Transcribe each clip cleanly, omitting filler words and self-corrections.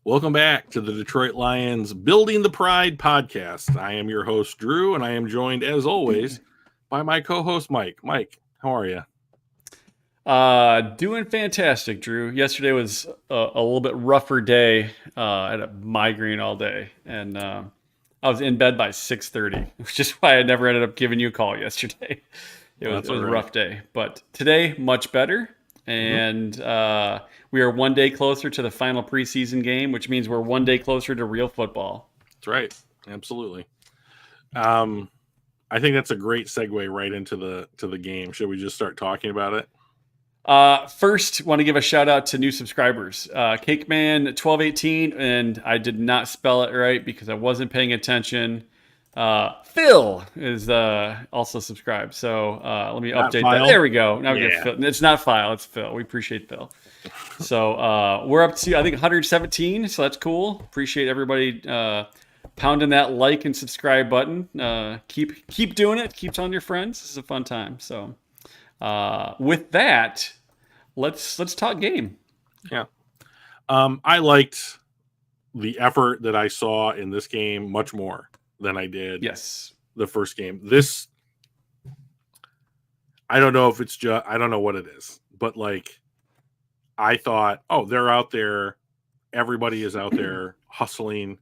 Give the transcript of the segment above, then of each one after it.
Welcome back to the Detroit Lions Building the Pride podcast. I am your host, Drew, and I am joined, as always, by my co-host, Mike. Mike, how are you? Doing fantastic, Drew. Yesterday was a little bit rougher day. I had a migraine all day, and I was in bed by 6:30, which is why I never ended up giving you a call yesterday. It was a rough day, but today much better, and we are one day closer to the final preseason game, which means we're one day closer to real football. That's right, absolutely. I think that's a great segue right into the game. Should we just start talking about it? First, want to give a shout out to new subscribers. Cakeman1218, and I did not spell it right because I wasn't paying attention. Phil is also subscribed. So let me update that. There we go. Now we get Phil. It's not File, it's Phil. We appreciate Phil. So we're up to, I think, 117. So that's cool. Appreciate everybody pounding that like and subscribe button. Keep doing it. Keep telling your friends. This is a fun time. So with that, let's talk game. Yeah. I liked the effort that I saw in this game much more than I did the first game. This, I don't know if it's just, I don't know what it is, but like, I thought, oh, they're out there. Everybody is out there hustling.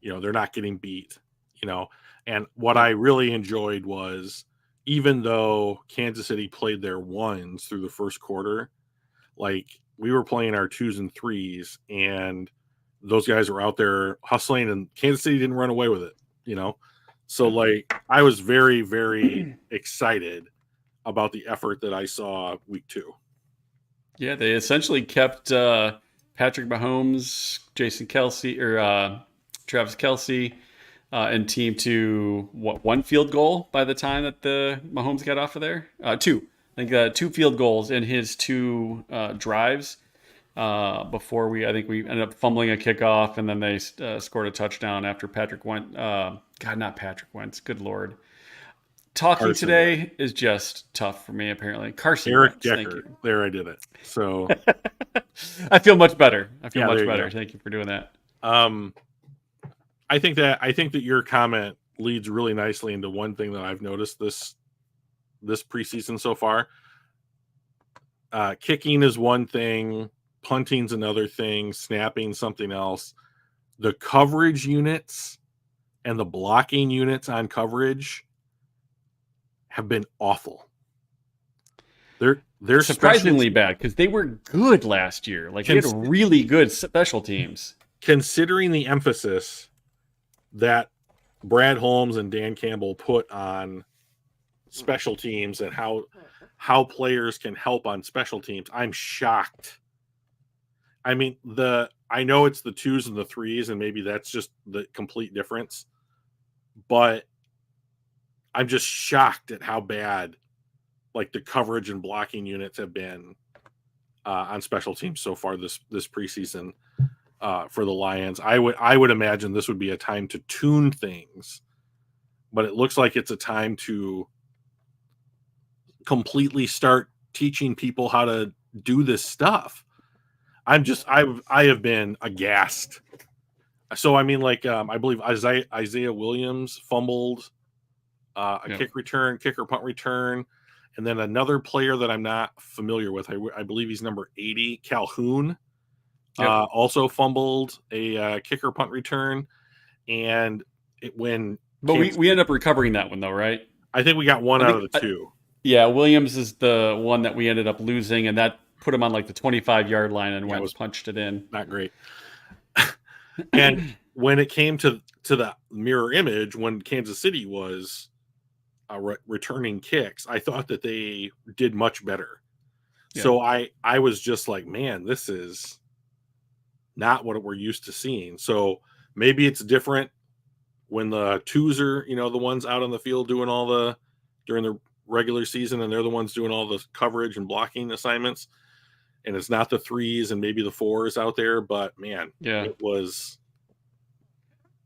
They're not getting beat, and what I really enjoyed was, even though Kansas City played their ones through the first quarter, like we were playing our twos and threes, and those guys were out there hustling, and Kansas City didn't run away with it, So like I was very, very excited about the effort that I saw week 2. Yeah, they essentially kept Patrick Mahomes, Jason Kelce, or Travis Kelce, and team to one field goal by the time that the Mahomes got off of there. Two. I think 2 field goals in his 2 drives before we ended up fumbling a kickoff, and then they scored a touchdown after Patrick Wentz. Not Patrick Wentz. Good Lord. Talking Carson today Wentz is just tough for me, apparently. Carson Eric Wentz, Decker. Thank you. There, I did it. So I feel much better. Much better. Thank you for doing that. I think that your comment leads really nicely into one thing that I've noticed this preseason so far. Kicking is one thing, punting's another thing, snapping something else. The coverage units and the blocking units on coverage have been awful. They're surprisingly bad because they were good last year. Like they had really good special teams. Considering the emphasis that Brad Holmes and Dan Campbell put on special teams and how players can help on special teams, I'm shocked. I mean, I know it's the 2s and the 3s, and maybe that's just the complete difference, but I'm just shocked at how bad like the coverage and blocking units have been on special teams so far this preseason. For the Lions, I would imagine this would be a time to tune things, but it looks like it's a time to completely start teaching people how to do this stuff. I have been aghast. So I mean, like I believe Isaiah Williams fumbled a kicker punt return, and then another player that I'm not familiar with. I believe he's number 80, Calhoun. Also fumbled a kicker punt return, and we ended up recovering that one though, right? I think we got one out of the 2. Williams is the one that we ended up losing, and that put him on like the 25-yard line, and Wentz punched it in. Not great. And when it came to the mirror image, when Kansas City was returning kicks, I thought that they did much better. Yeah. So I was just like, man, this is not what we're used to seeing. So maybe it's different when the 2s are, the ones out on the field doing during the regular season, and they're the ones doing all the coverage and blocking assignments. And it's not the 3s and maybe the 4s out there, but man, it was.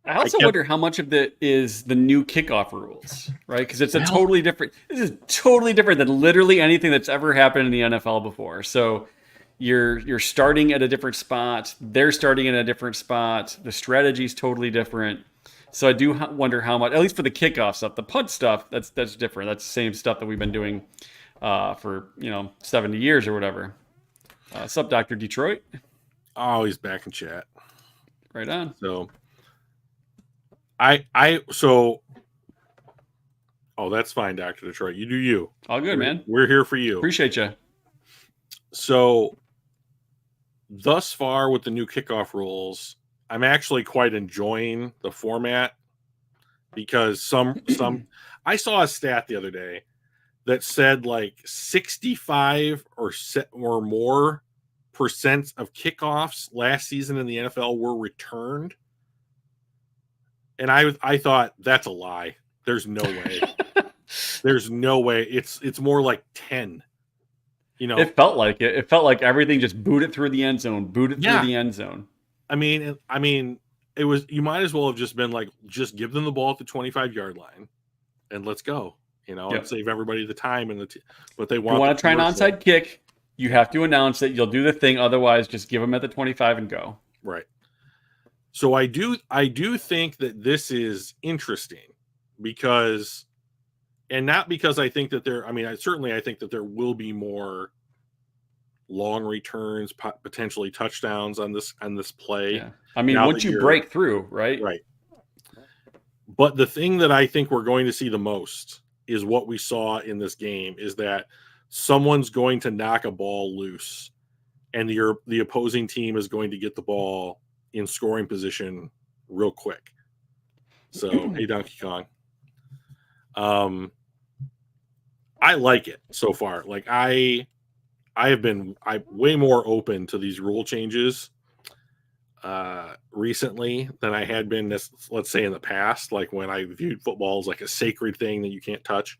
I also wonder how much of it is the new kickoff rules, right? Because it's this is totally different than literally anything that's ever happened in the NFL before. So you're starting at a different spot. They're starting in a different spot. The strategy is totally different. So I do wonder how much, at least for the kickoff stuff, the punt stuff, that's different. That's the same stuff that we've been doing for 70 years or whatever. Sup, Dr. Detroit? Oh, he's back in chat. Right on. So so oh, that's fine, Dr. Detroit. You do you. All good, man. We're here for you. Appreciate you. So thus far with the new kickoff rules, I'm actually quite enjoying the format because some I saw a stat the other day that said like 65 or more percent of kickoffs last season in the NFL were returned. And I thought that's a lie. There's no way. There's no way. It's more like 10. It felt like it. It felt like everything just booted through the end zone, through the end zone. I mean, it was, you might as well have just been like, just give them the ball at the 25-yard line and let's go, and save everybody the time and what they want. If you want to try an onside kick, you have to announce it. You'll do the thing. Otherwise, just give them at the 25 and go. Right. So I do think that this is interesting because, and not because I think that I think that there will be more long returns, potentially touchdowns on this play. Yeah. I mean, once you break through, right? Right. But the thing that I think we're going to see the most is what we saw in this game is that someone's going to knock a ball loose and the opposing team is going to get the ball in scoring position real quick. So, hey, Donkey Kong. I like it so far. Like I'm way more open to these rule changes recently than I had been, let's say, in the past, like when I viewed football as like a sacred thing that you can't touch.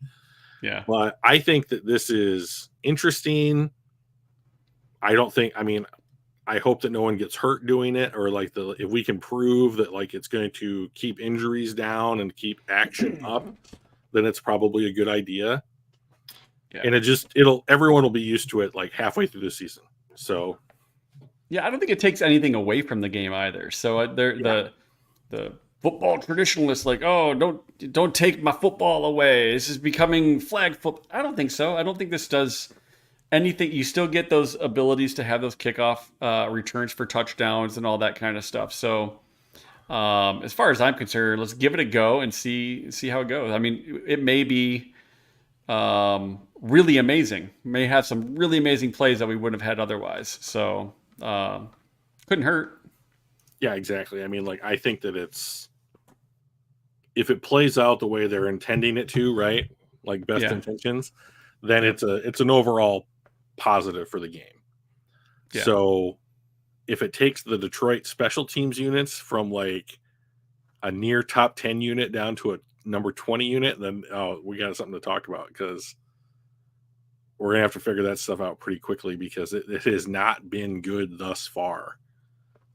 Yeah. But I think that this is interesting. I hope that no one gets hurt doing it, or like if we can prove that like it's going to keep injuries down and keep action up, then it's probably a good idea. Yeah. And everyone will be used to it like halfway through the season. So yeah, I don't think it takes anything away from the game either. So the football traditionalists like, oh, don't take my football away. This is becoming flag football. I don't think so. I don't think this does anything. You still get those abilities to have those kickoff returns for touchdowns and all that kind of stuff. So as far as I'm concerned, let's give it a go and see how it goes. I mean, it may be really amazing. May have some really amazing plays that we wouldn't have had otherwise. So couldn't hurt. Yeah, exactly. I mean, like, I think that if it plays out the way they're intending it to, right? Like best intentions, then it's an overall positive for the game. Yeah. So if it takes the Detroit special teams units from like a near top 10 unit down to a number 20 unit, then we got something to talk about, because we're gonna have to figure that stuff out pretty quickly, because it has not been good thus far.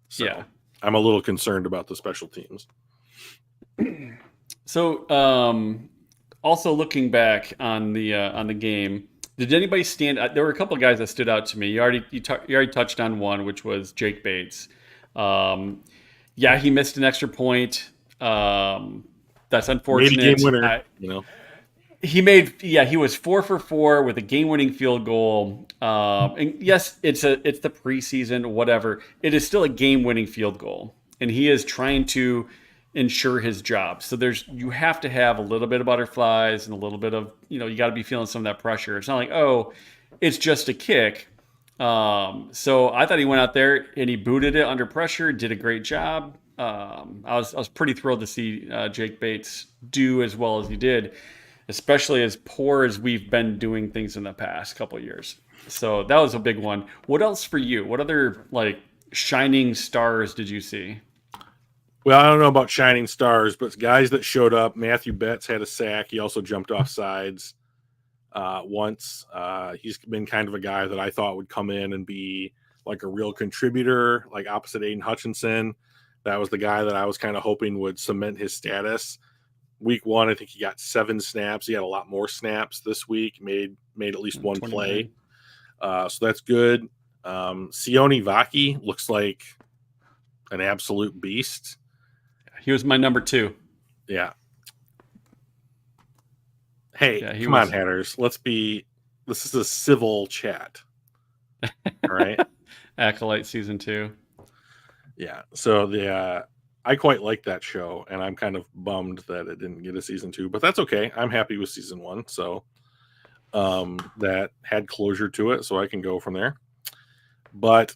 So yeah. I'm a little concerned about the special teams. So also looking back on the game, did anybody stand out? There were a couple of guys that stood out to me. You already touched on one, which was Jake Bates. Yeah, he missed an extra point. That's unfortunate. Maybe game winner, He was 4 for 4 with a game-winning field goal. And yes, it's the preseason, whatever. It is still a game-winning field goal, and he is trying to ensure his job. So you have to have a little bit of butterflies and a little bit of, you got to be feeling some of that pressure. It's not like, oh, it's just a kick. So I thought he went out there and he booted it under pressure, did a great job. I was pretty thrilled to see Jake Bates do as well as he did, especially as poor as we've been doing things in the past couple of years. So that was a big one. What else for you? What other shining stars did you see? Well, I don't know about shining stars, but guys that showed up. Matthew Betts had a sack. He also jumped off sides once. He's been kind of a guy that I thought would come in and be like a real contributor, like opposite Aiden Hutchinson. That was the guy that I was kind of hoping would cement his status. Week 1, I think he got 7 snaps. He had a lot more snaps this week, made at least one 29. Play. So that's good. Sione Vaki looks like an absolute beast. He was my number 2. Yeah. Hey, Yeah, he come was. on, Hatters. This is a civil chat. All right. Acolyte season 2. Yeah. So I quite like that show, and I'm kind of bummed that it didn't get a season 2, but that's okay. I'm happy with season 1. So that had closure to it, so I can go from there. But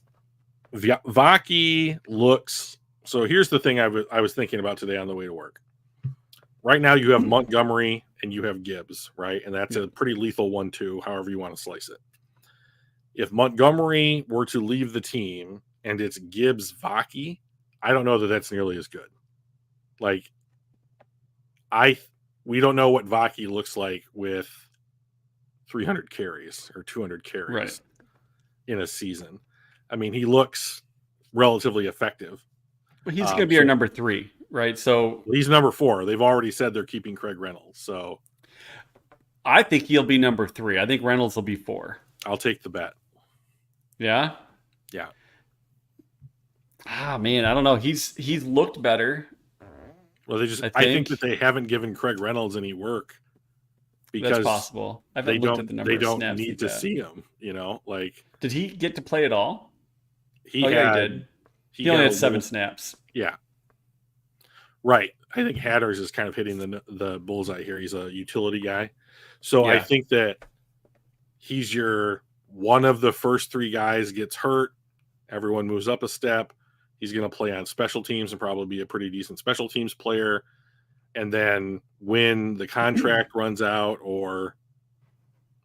Vaki looks. So here's the thing I was thinking about today on the way to work. Right now, you have Montgomery and you have Gibbs, right? And that's a pretty lethal 1-2, however you want to slice it. If Montgomery were to leave the team and it's Gibbs Vaki, I don't know that that's nearly as good. Like, we don't know what Vaki looks like with 300 carries or 200 carries in a season. I mean, he looks relatively effective. Well, he's going to be our number 3, right? So he's number 4. They've already said they're keeping Craig Reynolds. So I think he'll be number 3. I think Reynolds will be 4. I'll take the bet. Yeah? Yeah. Ah, man, I don't know. He's looked better. Well, I think that they haven't given Craig Reynolds any work because that's possible. I haven't looked at the number they of don't snaps need to see him, like. Did he get to play at all? He did. He only had 7 snaps. Yeah. Right. I think Hatters is kind of hitting the bullseye here. He's a utility guy. So I think that he's one of the first 3 guys gets hurt. Everyone moves up a step. He's going to play on special teams and probably be a pretty decent special teams player. And then when the contract runs out or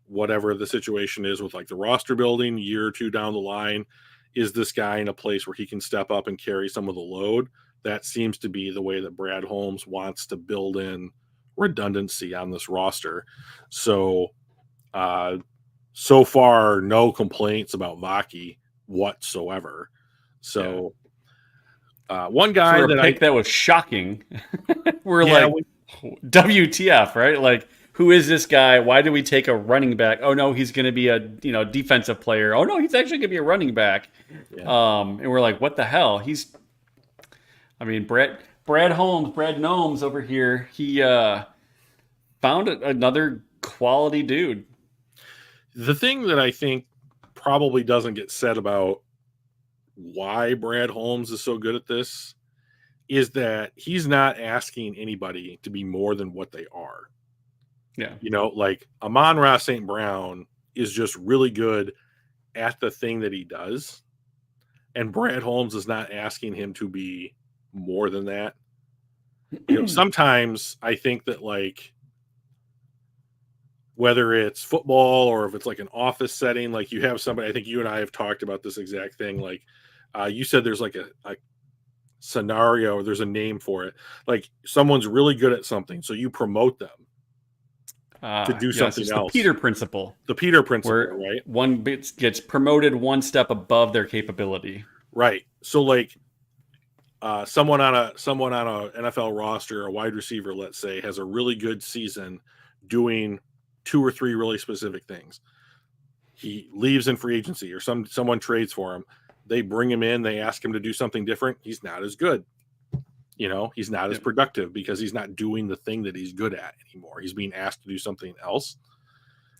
whatever the situation is with like the roster building, year or 2 down the line, is this guy in a place where he can step up and carry some of the load? That seems to be the way that Brad Holmes wants to build in redundancy on this roster. So, so far, no complaints about Vaki whatsoever. So, one guy that was shocking. We're WTF, right? Like, who is this guy? Why do we take a running back? Oh no, he's going to be a defensive player. Oh no, he's actually going to be a running back. Yeah. And we're like, what the hell? Brad Holmes, Brad Gnomes over here. He found another quality dude. The thing that I think probably doesn't get said about why Brad Holmes is so good at this is that he's not asking anybody to be more than what they are. Yeah. Like Amon-Ra St. Brown is just really good at the thing that he does. And Brad Holmes is not asking him to be more than that. Sometimes I think that, like, whether it's football or if it's like an office setting, like you have somebody, I think you and I have talked about this exact thing. Like you said, there's like a scenario, or there's a name for it. Like someone's really good at something, so you promote them to do something else. The Peter principle. The Peter principle, right? One gets promoted one step above their capability. Right. So like someone on a NFL roster, a wide receiver, let's say, has a really good season doing 2 or 3 really specific things. He leaves in free agency, or someone trades for him. They bring him in, they ask him to do something different. He's not as good. He's not as productive because he's not doing the thing that he's good at anymore. He's being asked to do something else.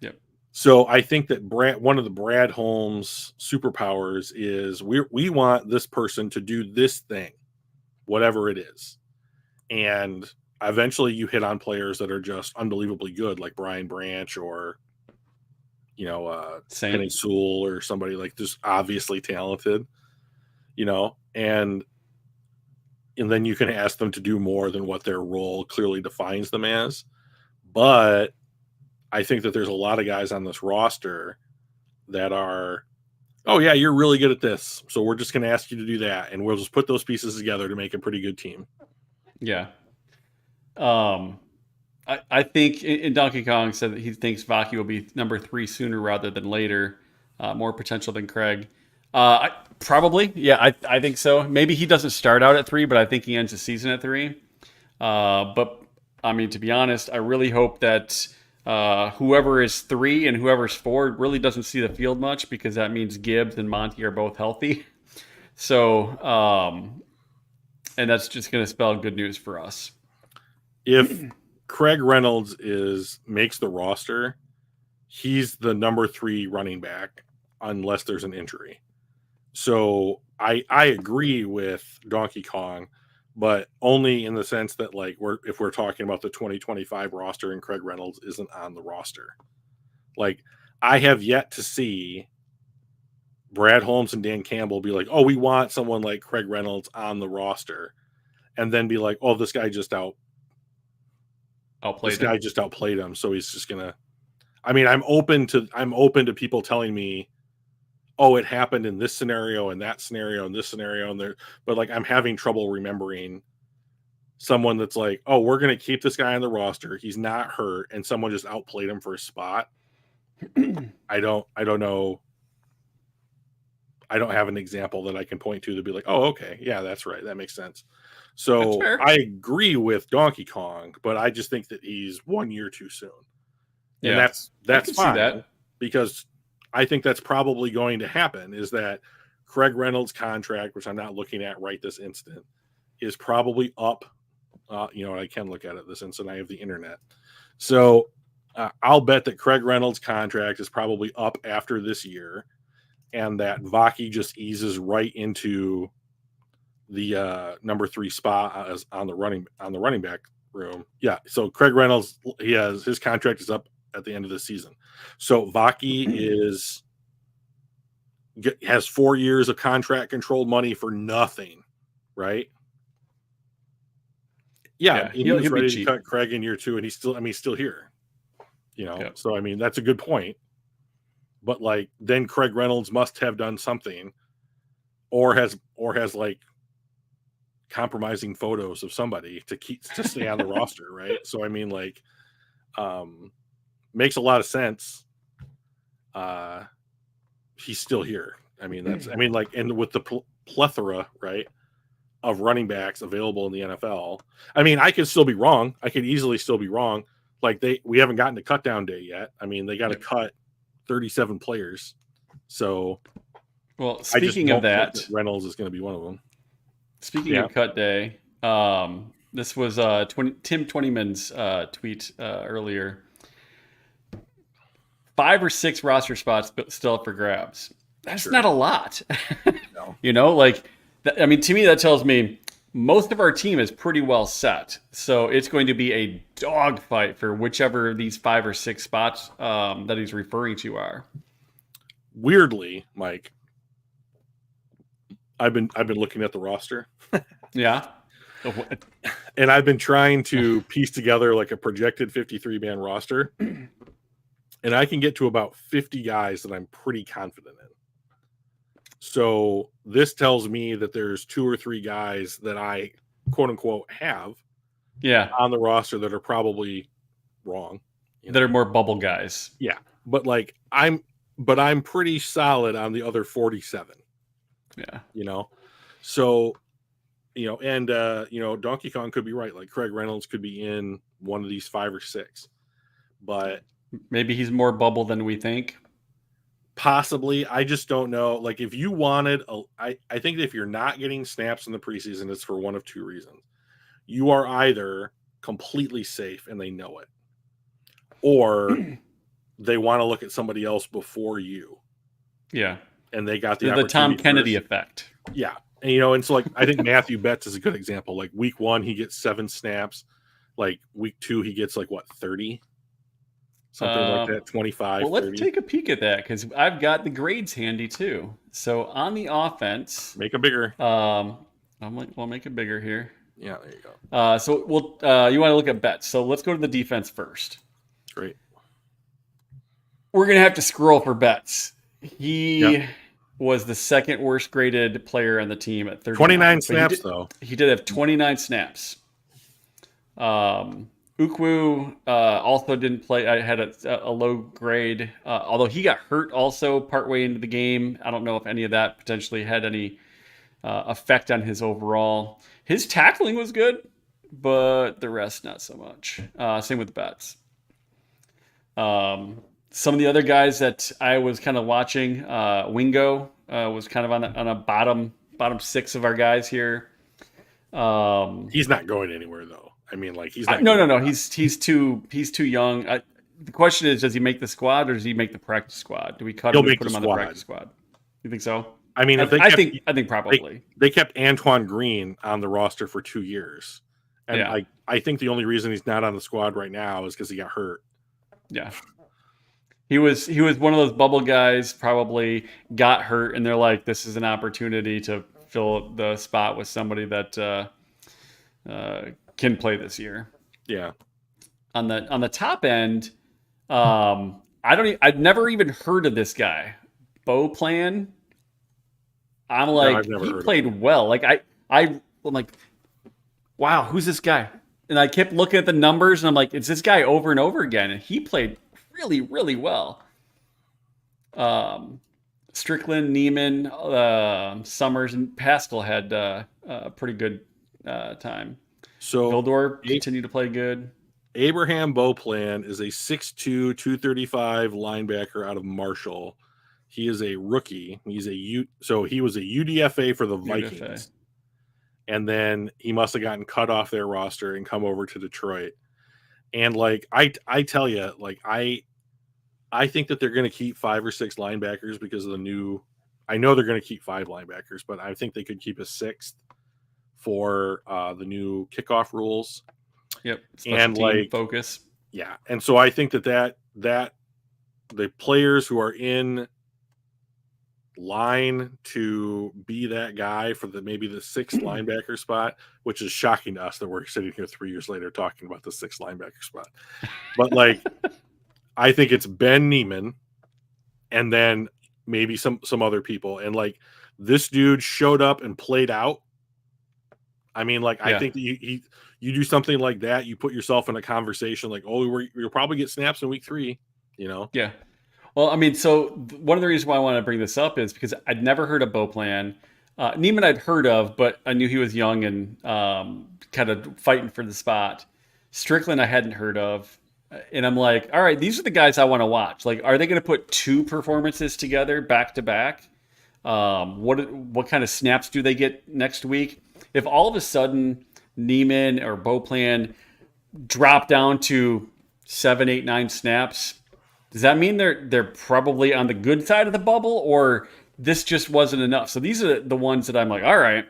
Yep. So I think that one of the Brad Holmes superpowers is we want this person to do this thing, whatever it is. And eventually you hit on players that are just unbelievably good, like Brian Branch or, Penny Sewell or somebody like just obviously talented, and then you can ask them to do more than what their role clearly defines them as. But I think that there's a lot of guys on this roster that are, oh yeah, you're really good at this, so we're just going to ask you to do that, and we'll just put those pieces together to make a pretty good team. Yeah. I think in Donkey Kong said that he thinks Vaki will be number 3 sooner rather than later. More potential than Craig. Probably. Yeah, I think so. Maybe he doesn't start out at 3, but I think he ends the season at 3. But I mean, to be honest, I really hope that Whoever is 3 and whoever's 4 really doesn't see the field much because that means Gibbs and Monty are both healthy. So, and that's just going to spell good news for us. If Craig Reynolds makes the roster, he's the number 3 running back unless there's an injury. So I agree with Donkey Kong, but only in the sense that like if we're talking about the 2025 roster and Craig Reynolds isn't on the roster. Like I have yet to see Brad Holmes and Dan Campbell be like, "Oh, we want someone like Craig Reynolds on the roster," and then be like, "Oh, this guy just outplayed him, so he's just gonna." I mean, I'm open to people telling me, "Oh, it happened in this scenario and that scenario and this scenario," and there, but like I'm having trouble remembering someone that's like, "Oh, we're gonna keep this guy on the roster. He's not hurt," and someone just outplayed him for a spot. I don't know. I don't have an example that I can point to be like, "Oh, okay, yeah, that's right, that makes sense." So I agree with Donkey Kong, but I just think that he's 1 year too soon, and that's fine because I think that's probably going to happen. Is that Craig Reynolds' contract, which I'm not looking at right this instant, is probably up. I can look at it this instant. I have the internet, so I'll bet that Craig Reynolds' contract is probably up after this year. And that Vaki just eases right into the number 3 spot on the running back room. Yeah. So Craig Reynolds, his contract is up at the end of the season. So Vaki has 4 years of contract controlled money for nothing, right? Yeah, he was ready to cut Craig in year 2, and he's still here. So I mean that's a good point. But like then Craig Reynolds must have done something or has like compromising photos of somebody to stay on the roster, right? So I mean like makes a lot of sense. He's still here. I mean and with the plethora, right, of running backs available in the NFL. I mean, I could still be wrong. I could easily still be wrong. Like we haven't gotten to cut down day yet. I mean, they got to cut 37 players. So, well, speaking of that, Reynolds is going to be one of them. Speaking of cut day, this was Tim Twentyman's tweet earlier. 5 or 6 roster spots still up for grabs. That's not a lot. No. I mean, to me, that tells me most of our team is pretty well set. So it's going to be a dogfight for whichever of these 5 or 6 spots that he's referring to are. Weirdly, Mike, I've been looking at the roster. Yeah. And I've been trying to piece together like a projected 53-man roster. And I can get to about 50 guys that I'm pretty confident in. So this tells me that there's 2 or 3 guys that I quote unquote have on the roster that are probably wrong. That are more bubble guys. Yeah. But like I'm pretty solid on the other 47. Yeah. So, and Donkey Kong could be right. Like Craig Reynolds could be in one of these 5 or 6. But maybe he's more bubble than we think. Possibly. I just don't know. Like if you wanted, I think if you're not getting snaps in the preseason, it's for one of 2 reasons. You are either completely safe and they know it, or they want to look at somebody else before you. Yeah. And they got the Tom Kennedy effect. Yeah. And, and so like, I think Matthew Betts is a good example. Like week 1, he gets 7 snaps. Like week 2, he gets like 30? Something like that, 25. Well, 30. Let's take a peek at that because I've got the grades handy too. So on the offense, make it bigger. We'll make it bigger here. Yeah, there you go. So you want to look at Betts. So let's go to the defense first. Great. We're gonna have to scroll for Betts. He was the 2nd worst graded player on the team at 29 snaps, though. He did have 29 snaps. Ukwu also didn't play. I had a low grade, although he got hurt also partway into the game. I don't know if any of that potentially had any effect on his overall. His tackling was good, but the rest not so much. Same with Betts. Some of the other guys that I was kind of watching, Wingo was kind of on a bottom 6 of our guys here. He's not going anywhere though. I mean, like he's not. No. He's too young. The question is, does he make the squad or does he make the practice squad? Do we cut He'll him and make put the him on the squad. practice squad? You think so? I mean, if they I kept, think probably they kept Antoine Green on the roster for 2 years, and Yeah. I think the only reason he's not on the squad right now is because he got hurt. Yeah. He was one of those bubble guys, probably got hurt, and they're like, this is an opportunity to fill the spot with somebody that can play this year. Yeah. On the top end, I've never even heard of this guy, Beauplan. I'm like, he played well. Like I'm like, wow, who's this guy? And I kept looking at the numbers, and I'm like, it's this guy over and over again, and he played really, really well. Strickland, Neiman, Summers, and Pascal had a pretty good time. So Vildor continued to play good. Abraham Beauplan is a 6'2", 235 linebacker out of Marshall. He is a rookie. So he was a UDFA for the Vikings. And then he must have gotten cut off their roster and come over to Detroit. And like I tell you, like I think that they're going to keep 5 or 6 linebackers because of the new. I know they're going to keep 5 linebackers, but I think they could keep a 6th for the new kickoff rules. Yep, and like focus. Yeah, and so I think that the players who are in line to be that guy for maybe the 6th linebacker spot, which is shocking to us that we're sitting here 3 years later talking about the 6th linebacker spot. But like, I think it's Ben Neiman, and then maybe some other people. And like, this dude showed up and played out. I mean, like, I think that you do something like that, you put yourself in a conversation like, oh, you'll probably get snaps in week 3, you know? Yeah. Well, I mean, so one of the reasons why I want to bring this up is because I'd never heard of Beauplan. Neiman I'd heard of, but I knew he was young and kind of fighting for the spot. Strickland I hadn't heard of. And I'm like, all right, these are the guys I want to watch. Like, are they going to put 2 performances together back to back? What kind of snaps do they get next week? If all of a sudden Neiman or Beauplan drop down to 7, 8, 9 snaps, does that mean they're probably on the good side of the bubble, or this just wasn't enough? So these are the ones that I'm like, all right,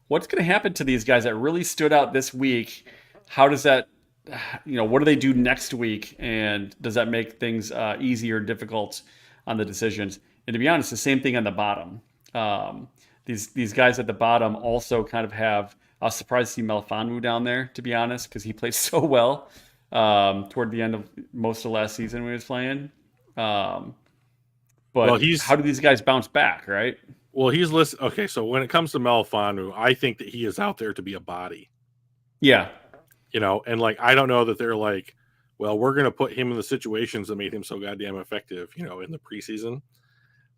what's going to happen to these guys that really stood out this week? How does that, what do they do next week? And does that make things easy or difficult on the decisions? And to be honest, the same thing on the bottom. These guys at the bottom also kind of have. I was surprised to see Melifonwu down there, to be honest, because he played so well toward the end of most of last season when he was playing. But how do these guys bounce back, right? Well, he's listed. Okay, so when it comes to Melifonwu, I think that he is out there to be a body. Yeah. And like, I don't know that they're like, well, we're going to put him in the situations that made him so goddamn effective, in the preseason.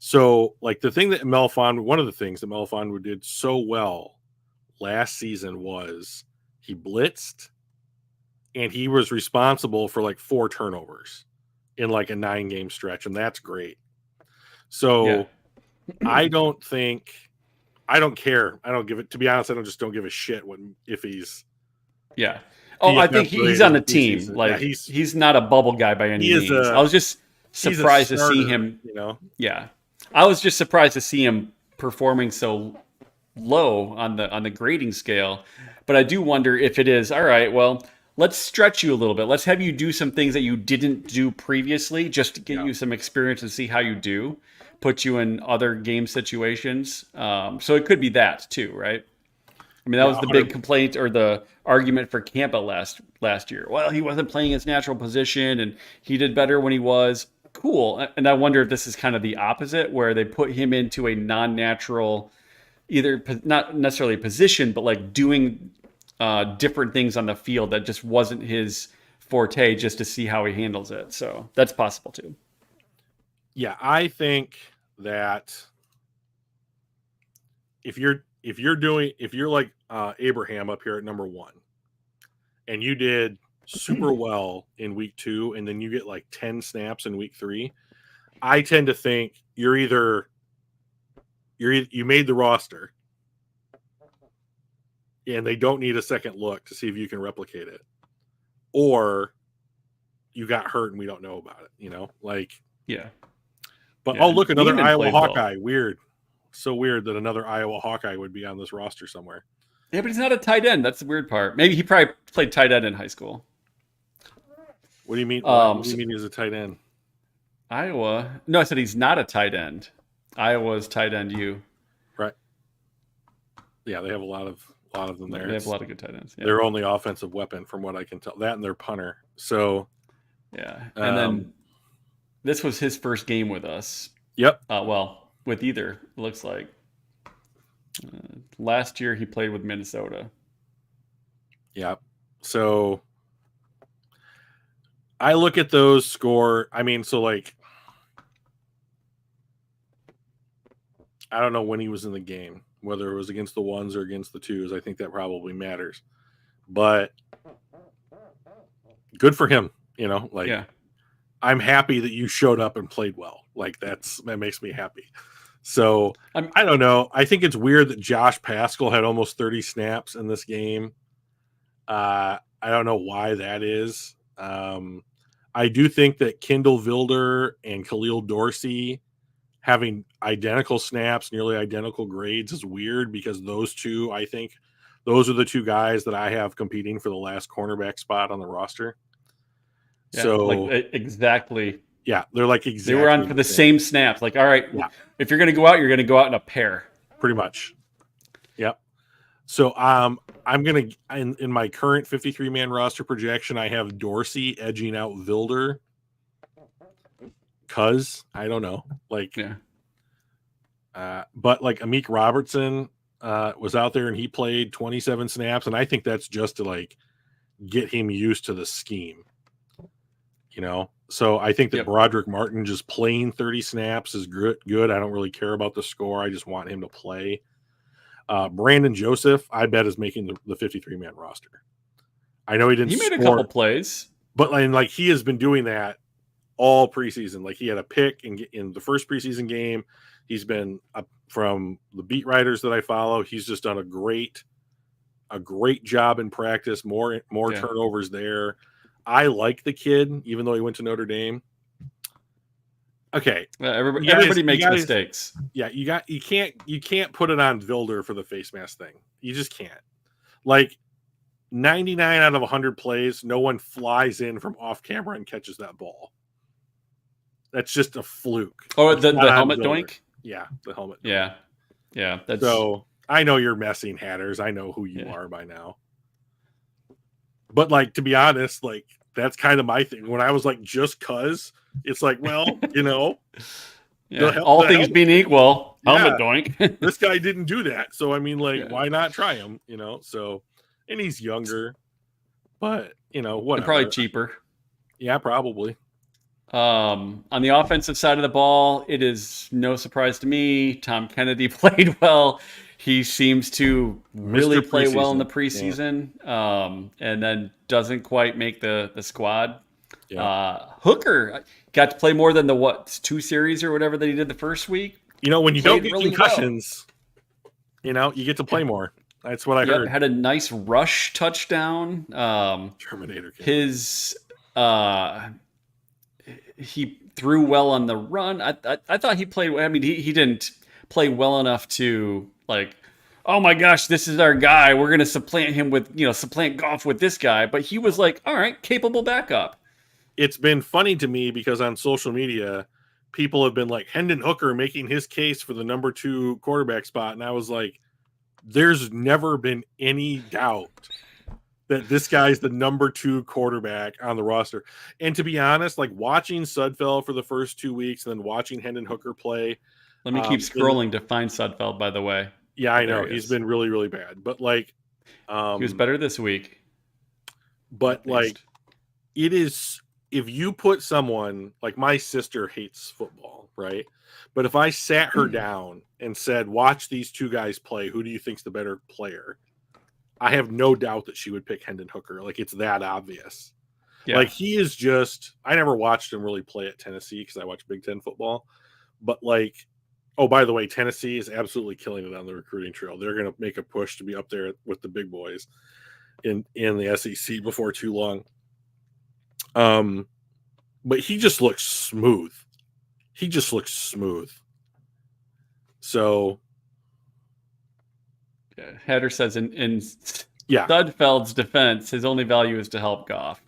So, like, one of the things that Melifonwu did so well last season was he blitzed, and he was responsible for like 4 turnovers in like a 9-game stretch, and that's great. So, I don't care. I don't give it. To be honest, I don't give a shit if he's. Yeah. Oh, I think he's on the team. Like, he's not a bubble guy by any means. I was just surprised to see him. Yeah. I was just surprised to see him performing so low on the grading scale. But I do wonder if it is, all right, well, let's stretch you a little bit. Let's have you do some things that you didn't do previously just to get you some experience and see how you do. Put you in other game situations. So it could be that too, right? I mean, that was the big complaint or the argument for Campbell last year. Well, he wasn't playing his natural position, and he did better when he was. Cool. And I wonder if this is kind of the opposite, where they put him into a non-natural, either not necessarily a position, but like doing different things on the field that just wasn't his forte, just to see how he handles it. So that's possible too. Yeah, I think that if you're like Abraham up here at number 1, and you did super well in week 2 and then you get like 10 snaps in week 3, I tend to think you made the roster and they don't need a second look to see if you can replicate it, or you got hurt and we don't know about it, like. Yeah. But Yeah, look, another Neiman Iowa played well. Hawkeye. Weird. So weird that another Iowa Hawkeye would be on this roster somewhere. Yeah, but he's not a tight end. That's the weird part. Maybe he probably played tight end in high school. What do you mean? What do you mean he's a tight end? Iowa. No, I said he's not a tight end. Iowa's tight end U. Right. Yeah, they have a lot of them there. They have a lot of good tight ends. Yeah. Their only offensive weapon, from what I can tell. That and their punter. So yeah. And then this was his first game with us. Yep. Well, with either, it looks like. Last year he played with Minnesota. Yeah. So I look at those score. I mean, so like, I don't know when he was in the game, whether it was against the 1s or against the 2s. I think that probably matters. But good for him, like. Yeah. I'm happy that you showed up and played well. Like that makes me happy. So I don't know. I think it's weird that Josh Paschal had almost 30 snaps in this game. I don't know why that is. I do think that Kendall Vilder and Khalil Dorsey having identical snaps, nearly identical grades is weird, because those two, I think those are the two guys that I have competing for the last cornerback spot on the roster. Yeah, so like exactly. Yeah, they're like exactly. They were on for the same snaps. Like, all right, if you're going to go out, you're going to go out in a pair. Pretty much. Yep. So I'm going to, in my current 53-man roster projection, I have Dorsey edging out Vilder. Cause I don't know. Like, but like Amik Robertson was out there and he played 27 snaps. And I think that's just to like get him used to the scheme. So I think that Broderick Martin just playing 30 snaps is good. I don't really care about the score. I just want him to play. Brandon Joseph, I bet, is making the 53-man roster. I know he didn't. He made a couple plays, but like he has been doing that all preseason. Like he had a pick in the first preseason game. He's been from the beat writers that I follow. He's just done a great job in practice. More turnovers there. I like the kid, even though he went to Notre Dame. Okay, everybody makes mistakes. Yeah, you can't put it on Vilder for the face mask thing. You just can't. Like 99 out of 100 plays, no one flies in from off camera and catches that ball. That's just a fluke. Oh, the helmet doink. Yeah, the helmet. Doink. Yeah. So I know you're messing, Hatters. I know who you are by now. But like, to be honest, like that's kind of my thing. When I was like, just cuz, it's like, well, all things being equal, helmet doink. This guy didn't do that, so I mean, like, why not try him? So, and he's younger, but whatever. And probably cheaper. Yeah, probably. On the offensive side of the ball, it is no surprise to me. Tom Kennedy played well. He seems to really play well in the preseason, and then doesn't quite make the squad. Yeah. Hooker got to play more than the 2 series or whatever that he did the first week. When you don't get concussions, you get to play more. That's what I heard. Had a nice rush touchdown. Terminator kid. His he threw well on the run. I thought he played. I mean, he didn't play well enough to like, oh my gosh, this is our guy. We're gonna supplant him with supplant Goff with this guy. But he was like, all right, capable backup. It's been funny to me because on social media, people have been like Hendon Hooker making his case for the number 2 quarterback spot, and I was like, there's never been any doubt that this guy's the number 2 quarterback on the roster. And to be honest, like watching Sudfeld for the first 2 weeks and then watching Hendon Hooker play. Let me keep scrolling to find Sudfeld, by the way. Yeah, I know. He's been really, really bad. But like he was better this week. But like it is, if you put someone like, my sister hates football, right? But if I sat her down and said, watch these 2 guys play, who do you think's the better player? I have no doubt that she would pick Hendon Hooker. Like, it's that obvious. Yeah. Like, he is just, I never watched him really play at Tennessee because I watch Big Ten football. But, like, oh, by the way, Tennessee is absolutely killing it on the recruiting trail. They're going to make a push to be up there with the big boys in the SEC before too long. But he just looks smooth. So, yeah. Hatter says in yeah. Sudfeld's defense, his only value is to help Goff.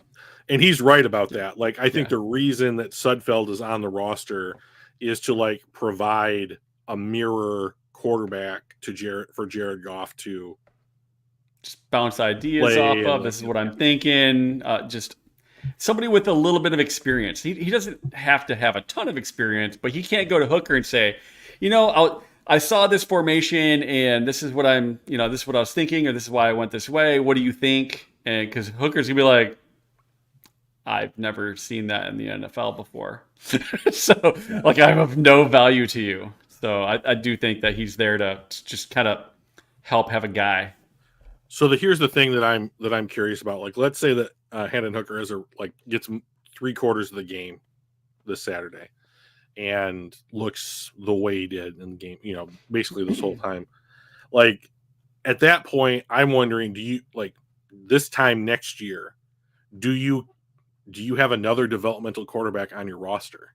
And he's right about that. Like, I think the reason that Sudfeld is on the roster is to, like, provide a mirror quarterback to Jared Goff to just bounce ideas off of. This is what I'm thinking. Just somebody with a little bit of experience. He doesn't have to have a ton of experience, but he can't go to Hooker and say, I saw this formation and this is what this is what I was thinking, or this is why I went this way. What do you think? And because Hooker's gonna be like, I've never seen that in the NFL before. So, like, I'm of no value to you. So I do think that he's there to just kind of help have a guy. So here's the thing that I'm curious about. Like, let's say that Hendon Hooker gets 3/4 of the game this Saturday and looks the way he did in the game, basically this whole time. Like, at that point, I'm wondering, do you, like, this time next year, do you have another developmental quarterback on your roster?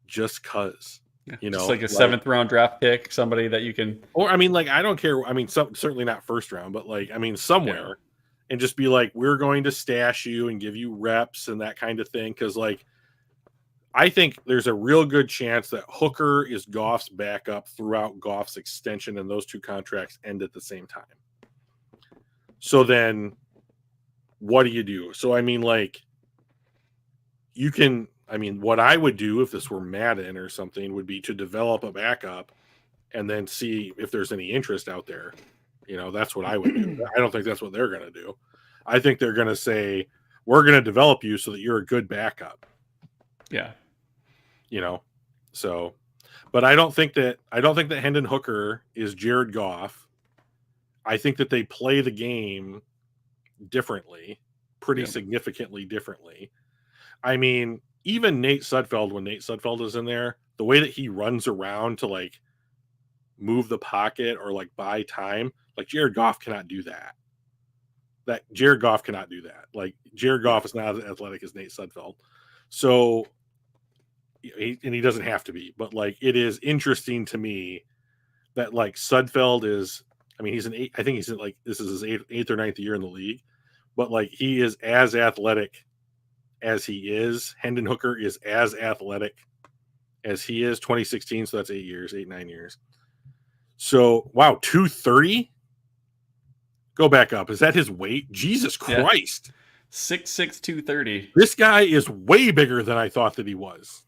Just cause, just like a 7th round draft pick, somebody that you can, or I mean, like, I don't care. I mean, certainly not 1st round, but, like, I mean, somewhere, and just be like, we're going to stash you and give you reps and that kind of thing. Cause, like, I think there's a real good chance that Hooker is Goff's backup throughout Goff's extension, and those two contracts end at the same time. So then what do you do? So, I mean, like, what I would do if this were Madden or something would be to develop a backup and then see if there's any interest out there. That's what I would do. I don't think that's what they're going to do. I think they're going to say, we're going to develop you so that you're a good backup. Yeah. So, but I don't think that Hendon Hooker is Jared Goff. I think that they play the game differently, pretty significantly differently. I mean, even Nate Sudfeld, when Nate Sudfeld is in there, the way that he runs around to, like, move the pocket or, like, buy time, like, Jared Goff cannot do that. Jared Goff cannot do that. Like, Jared Goff is not as athletic as Nate Sudfeld. So, he doesn't have to be, but, like, it is interesting to me that, like, Sudfeld is, I mean, I think he's like, this is his 8th or 9th year in the league, but, like, he is as athletic as he is. Hendon Hooker is as athletic as he is. 2016, so that's 9 years. So, wow, 230? Go back up. Is that his weight? Jesus Christ. 6'6", 230. This guy is way bigger than I thought that he was.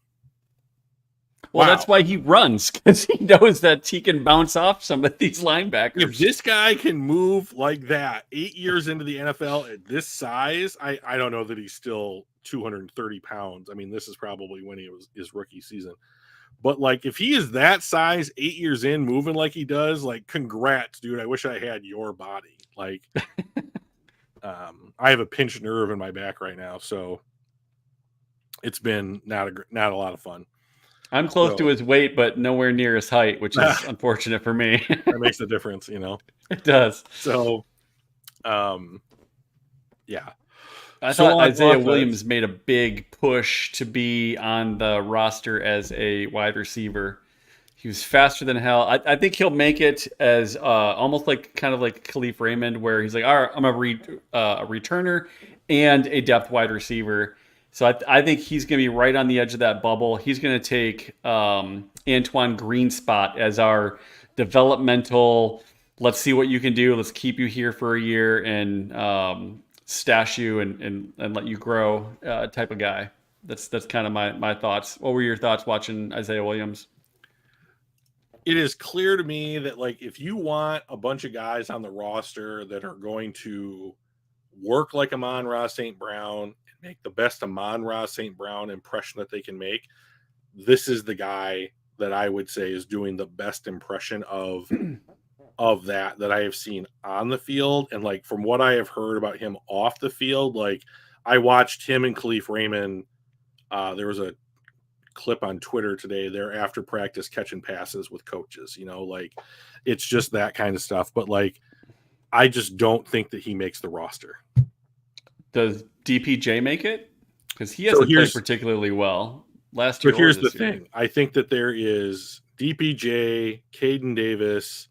Well, that's why he runs, because he knows that he can bounce off some of these linebackers. If this guy can move like that 8 years into the NFL at this size, I don't know that he's still 230 pounds. I mean, this is probably when he was his rookie season. But, like, if he is that size 8 years in, moving like he does, like, congrats, dude. I wish I had your body. Like, I have a pinched nerve in my back right now, so it's been not a lot of fun. I'm close to his weight, but nowhere near his height, which is unfortunate for me. That makes a difference, It does. So, yeah. I thought Isaiah Williams made a big push to be on the roster as a wide receiver. He was faster than hell. I think he'll make it as almost like kind of like Khalif Raymond, where he's like, all right, I'm a returner and a depth wide receiver. So I think he's going to be right on the edge of that bubble. He's going to take Antoine Greenspot as our developmental, let's see what you can do. Let's keep you here for a year and stash you and let you grow type of guy. That's kind of my thoughts. What were your thoughts watching Isaiah Williams? It is clear to me that, like, if you want a bunch of guys on the roster that are going to work like Amon-Ra St. Brown and make the best Amon-Ra St. Brown impression that they can make, this is the guy that I would say is doing the best impression of of that I have seen on the field. And like from what I have heard about him off the field, like I watched him and Khalif Raymond. There was a clip on Twitter today. They're after practice catching passes with coaches, like it's just that kind of stuff. But like, I just don't think that he makes the roster. Does DPJ make it? Because he hasn't played particularly well last year. But here's the thing. I think that there is DPJ, Caden Davis,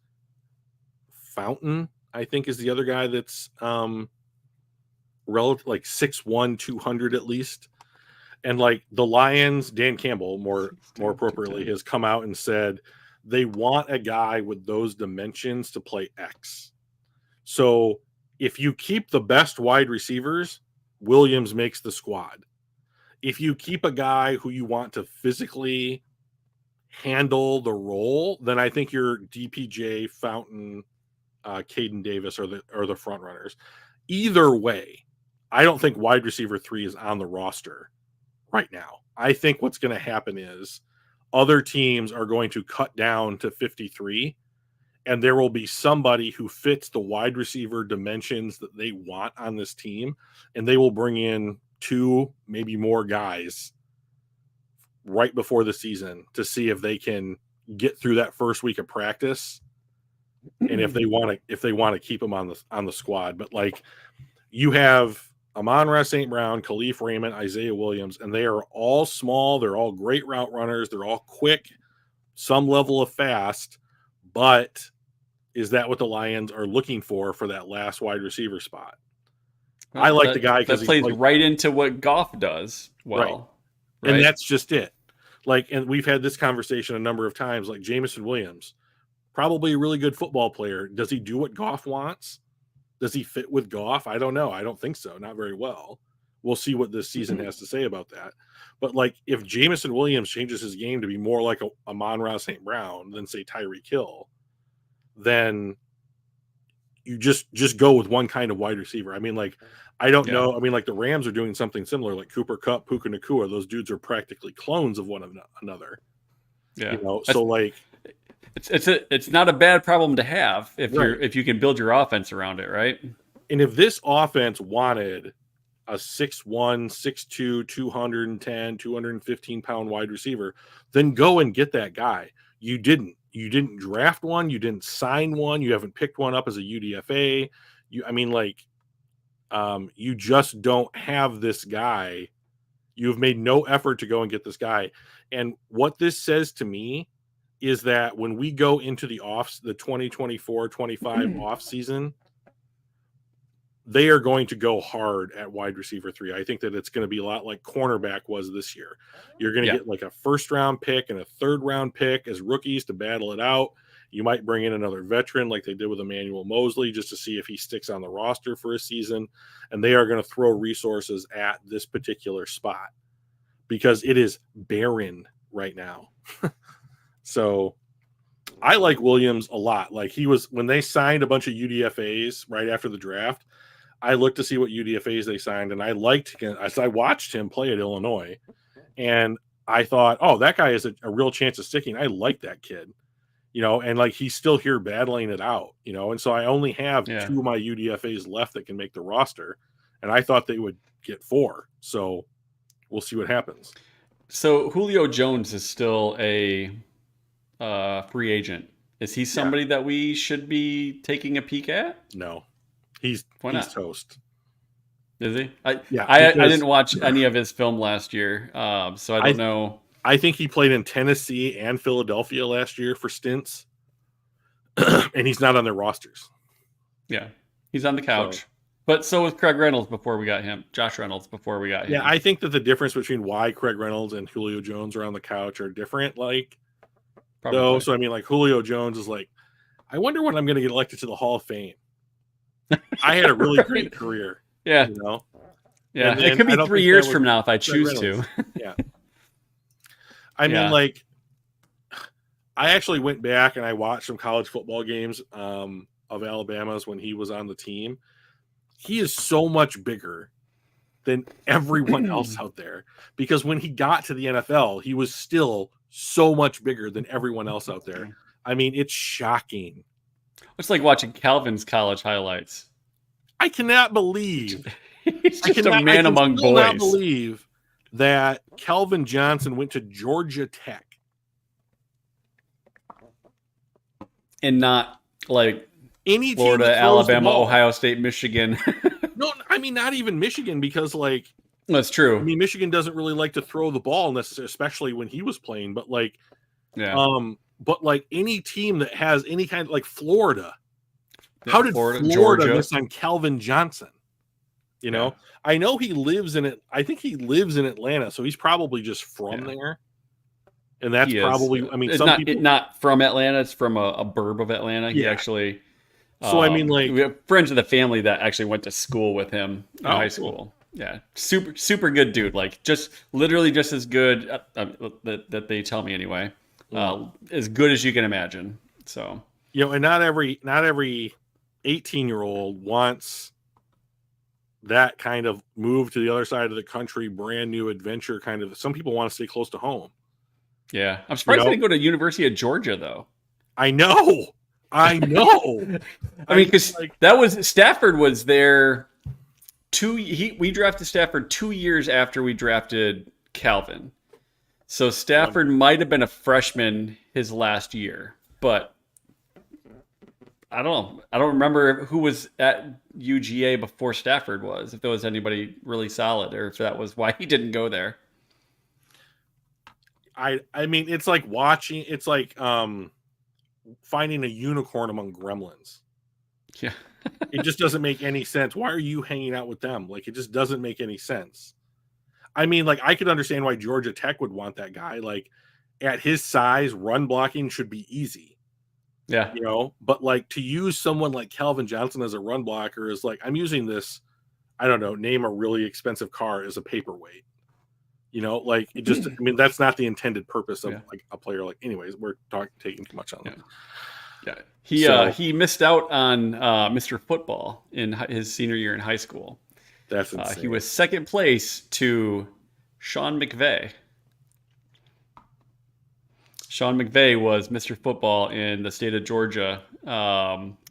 Fountain, I think is the other guy that's relative, like 6'1", 200 at least. And like the Lions, Dan Campbell, more appropriately, has come out and said they want a guy with those dimensions to play X. So if you keep the best wide receivers, Williams makes the squad. If you keep a guy who you want to physically handle the role, then I think your DPJ, Fountain, Caden Davis are the front runners. Either way, I don't think wide receiver 3 is on the roster right now. I think what's going to happen is other teams are going to cut down to 53, and there will be somebody who fits the wide receiver dimensions that they want on this team, and they will bring in 2, maybe more guys right before the season to see if they can get through that first week of practice, and if they want to keep them on the squad. But like, you have Amon-Ra St. Brown, Khalif Raymond, Isaiah Williams, and they are all small. They're all great route runners. They're all quick, some level of fast. But is that what the Lions are looking for that last wide receiver spot? Well, I like the guy because that plays right into what Goff does well. Right? And that's just it. Like, and we've had this conversation a number of times. Like Jameson Williams, probably a really good football player. Does he do what Goff wants? Does he fit with Goff? I don't know. I don't think so. Not very well. We'll see what this season has to say about that. But like, if Jameson Williams changes his game to be more like a Amon-Ra St. Brown than say Tyreek Hill, then you just go with one kind of wide receiver. I mean, like, I don't know. I mean, like the Rams are doing something similar, like Cooper Kupp, Puka Nacua. Those dudes are practically clones of one another. Yeah. So like, it's not a bad problem to have if you can build your offense around it, right? And if this offense wanted a 6'1", 6'2", 210, 215-pound wide receiver, then go and get that guy. You didn't draft one. You didn't sign one. You haven't picked one up as a UDFA. You just don't have this guy. You've made no effort to go and get this guy. And what this says to me is that when we go into the 2024-25 off season, they are going to go hard at wide receiver 3. I think that it's going to be a lot like cornerback was this year. You're going to get like a first-round pick and a third-round pick as rookies to battle it out. You might bring in another veteran like they did with Emmanuel Mosley just to see if he sticks on the roster for a season. And they are going to throw resources at this particular spot because it is barren right now. So I like Williams a lot. Like when they signed a bunch of UDFAs right after the draft, I looked to see what UDFAs they signed, and I liked him as I watched him play at Illinois. And I thought, oh, that guy has a real chance of sticking. I like that kid, and like he's still here battling it out, and so I only have 2 of my UDFAs left that can make the roster, and I thought they would get 4. So we'll see what happens. So Julio Jones is still a free agent. Is he somebody that we should be taking a peek at? No, he's toast. Is he? I didn't watch any of his film last year, so I don't know. I think he played in Tennessee and Philadelphia last year for stints, and he's not on their rosters. Yeah, he's on the couch. But so was Craig Reynolds before we got him. Josh Reynolds before we got him. Yeah, I think that the difference between why Craig Reynolds and Julio Jones are on the couch are different. Like, so I mean, like Julio Jones is like, I wonder when I'm going to get elected to the Hall of Fame. I had a really great career. Yeah. Yeah. It could be 3 years from now if I choose to. Yeah. I mean, like, I actually went back and I watched some college football games of Alabama's when he was on the team. He is so much bigger than everyone else out there because when he got to the NFL, he was still so much bigger than everyone else out there. I mean, it's shocking. It's like watching Calvin's college highlights. I cannot believe. He's just a I man can among still not boys. believe that Calvin Johnson went to Georgia Tech. And not like Any team Florida, that throws the Alabama, ball. Ohio State, Michigan. No, I mean, not even Michigan, because like, That's true. I mean, Michigan doesn't really like to throw the ball necessarily, especially when he was playing, but like, but like any team that has any kind of like Florida, how did Florida Georgia miss on Calvin Johnson? You know, I know he lives in it. I think he lives in Atlanta, so he's probably just from there. And that's probably, I mean, it's not from Atlanta. It's from a burb of Atlanta. Yeah. He actually. So I mean, like, we have friends of the family that actually went to school with him in high school. Cool. Yeah, super good dude. Like just literally just as good that they tell me anyway. As good as you can imagine. So and not every 18-year-old wants that kind of move to the other side of the country, brand new adventure kind of. Some people want to stay close to home. Yeah, I'm surprised he didn't go to University of Georgia though. I know. I mean, because that was Stafford was there. We drafted Stafford 2 years after we drafted Calvin. So Stafford might have been a freshman his last year, but I don't know. I don't remember who was at UGA before Stafford was, if there was anybody really solid, or if that was why he didn't go there. I mean, it's like finding a unicorn among gremlins. Yeah. It just doesn't make any sense. Why are you hanging out with them? Like, it just doesn't make any sense. I mean, like, I could understand why Georgia Tech would want that guy. Like, at his size, run blocking should be easy. Yeah. But like, to use someone like Calvin Johnson as a run blocker is like, I'm using this, I don't know, name a really expensive car as a paperweight. Like, it just, I mean, that's not the intended purpose of like a player. Like, anyways, we're taking too much on that. Yeah. He missed out on Mr. Football in his senior year in high school. That's insane. He was second place to Sean McVay. Sean McVay was Mr. Football in the state of Georgia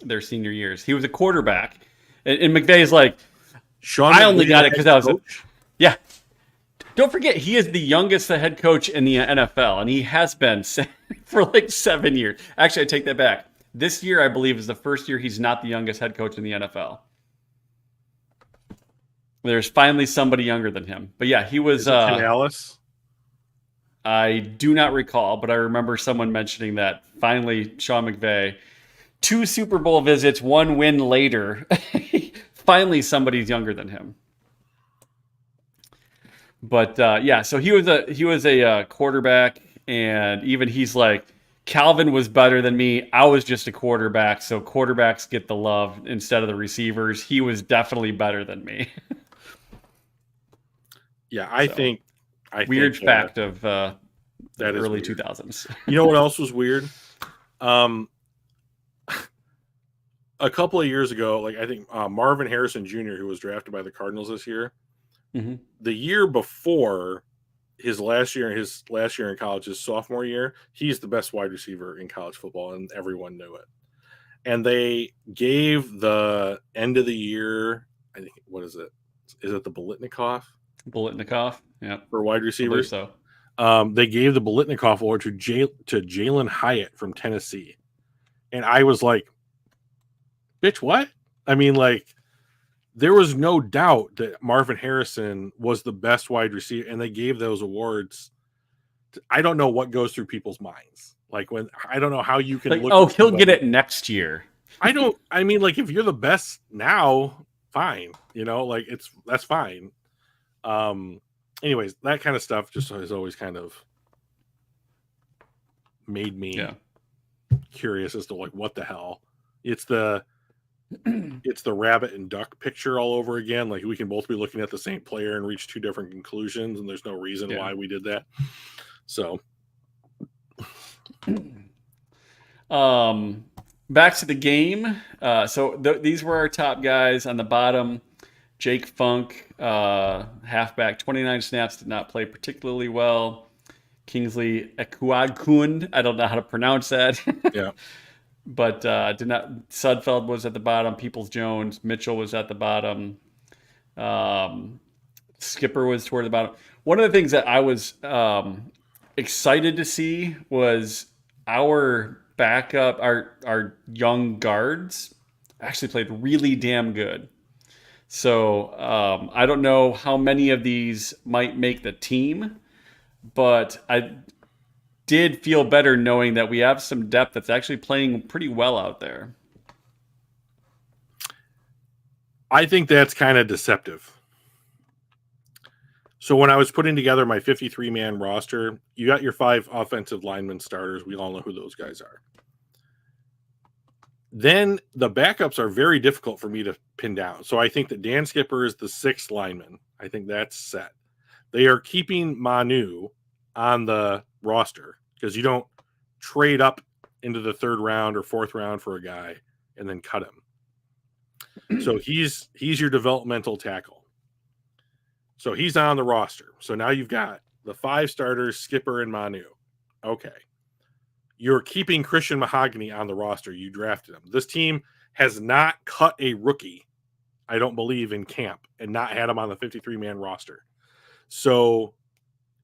their senior years. He was a quarterback. And McVay is like, I only got it because I was yeah. Don't forget, he is the youngest head coach in the NFL, and he has been for like 7 years. Actually, I take that back. This year, I believe, is the first year he's not the youngest head coach in the NFL. There's finally somebody younger than him. But yeah, he was... Canales? I do not recall, but I remember someone mentioning that finally Sean McVay, 2 Super Bowl visits, 1 win later, finally somebody's younger than him. But so he was a quarterback, and even he's like, Calvin was better than me. I was just a quarterback, so quarterbacks get the love instead of the receivers. He was definitely better than me. Yeah, I think weird fact of the early weird. 2000s. You know what else was weird? A couple of years ago, like I think Marvin Harrison Jr., who was drafted by the Cardinals this year, the year before his last year in college, his sophomore year, he's the best wide receiver in college football, and everyone knew it. And they gave the end of the year, I think, what is it? Is it the Bolitnikoff? Yeah. For wide receivers. So. They gave the Bolitnikoff award to Jalen Hyatt from Tennessee. And I was like, bitch, what? I mean, like, there was no doubt that Marvin Harrison was the best wide receiver, and they gave those awards. I don't know what goes through people's minds. Like, I don't know how you can look. He'll get it next year. I mean, like, if you're the best now, fine. Like, that's fine. Anyways, that kind of stuff just has always kind of made me curious as to like, what the hell? It's the rabbit and duck picture all over again. Like, we can both be looking at the same player and reach 2 different conclusions, and there's no reason why we did that. So, back to the game. These were our top guys. On the bottom, Jake Funk, halfback, 29 snaps, did not play particularly well. Kingsley Ekwagkun, I don't know how to pronounce that. Yeah. but did not. Sudfeld was at the bottom. Peoples-Jones, Mitchell was at the bottom. Um, Skipper was toward the bottom. One of the things that I was excited to see was our backup, our young guards actually played really damn good. So I don't know how many of these might make the team, but I did feel better knowing that we have some depth that's actually playing pretty well out there. I think that's kind of deceptive. So when I was putting together my 53-man roster, you got your 5 offensive lineman starters. We all know who those guys are. Then the backups are very difficult for me to pin down. So I think that Dan Skipper is the 6th lineman. I think that's set. They are keeping Manu on the roster because you don't trade up into the 3rd round or 4th round for a guy and then cut him. So he's your developmental tackle. So he's on the roster. So now you've got the 5 starters, Skipper and Manu. Okay. You're keeping Christian Mahogany on the roster. You drafted him. This team has not cut a rookie, I don't believe, in camp and not had him on the 53-man roster. So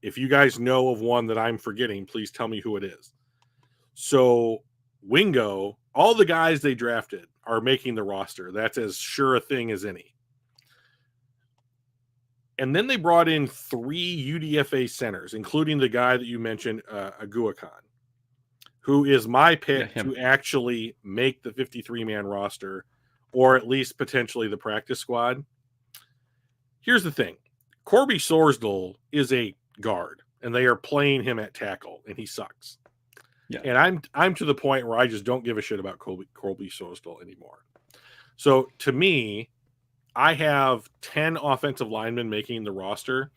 if you guys know of one that I'm forgetting, please tell me who it is. So Wingo, all the guys they drafted are making the roster. That's as sure a thing as any. And then they brought in 3 UDFA centers, including the guy that you mentioned, Aguakan, who is my pick to actually make the 53-man roster, or at least potentially the practice squad. Here's the thing. Corby Sorsdal is a guard, and they are playing him at tackle, and he sucks. Yeah. And I'm to the point where I just don't give a shit about Corby Sorsdal anymore. So to me, I have 10 offensive linemen making the roster,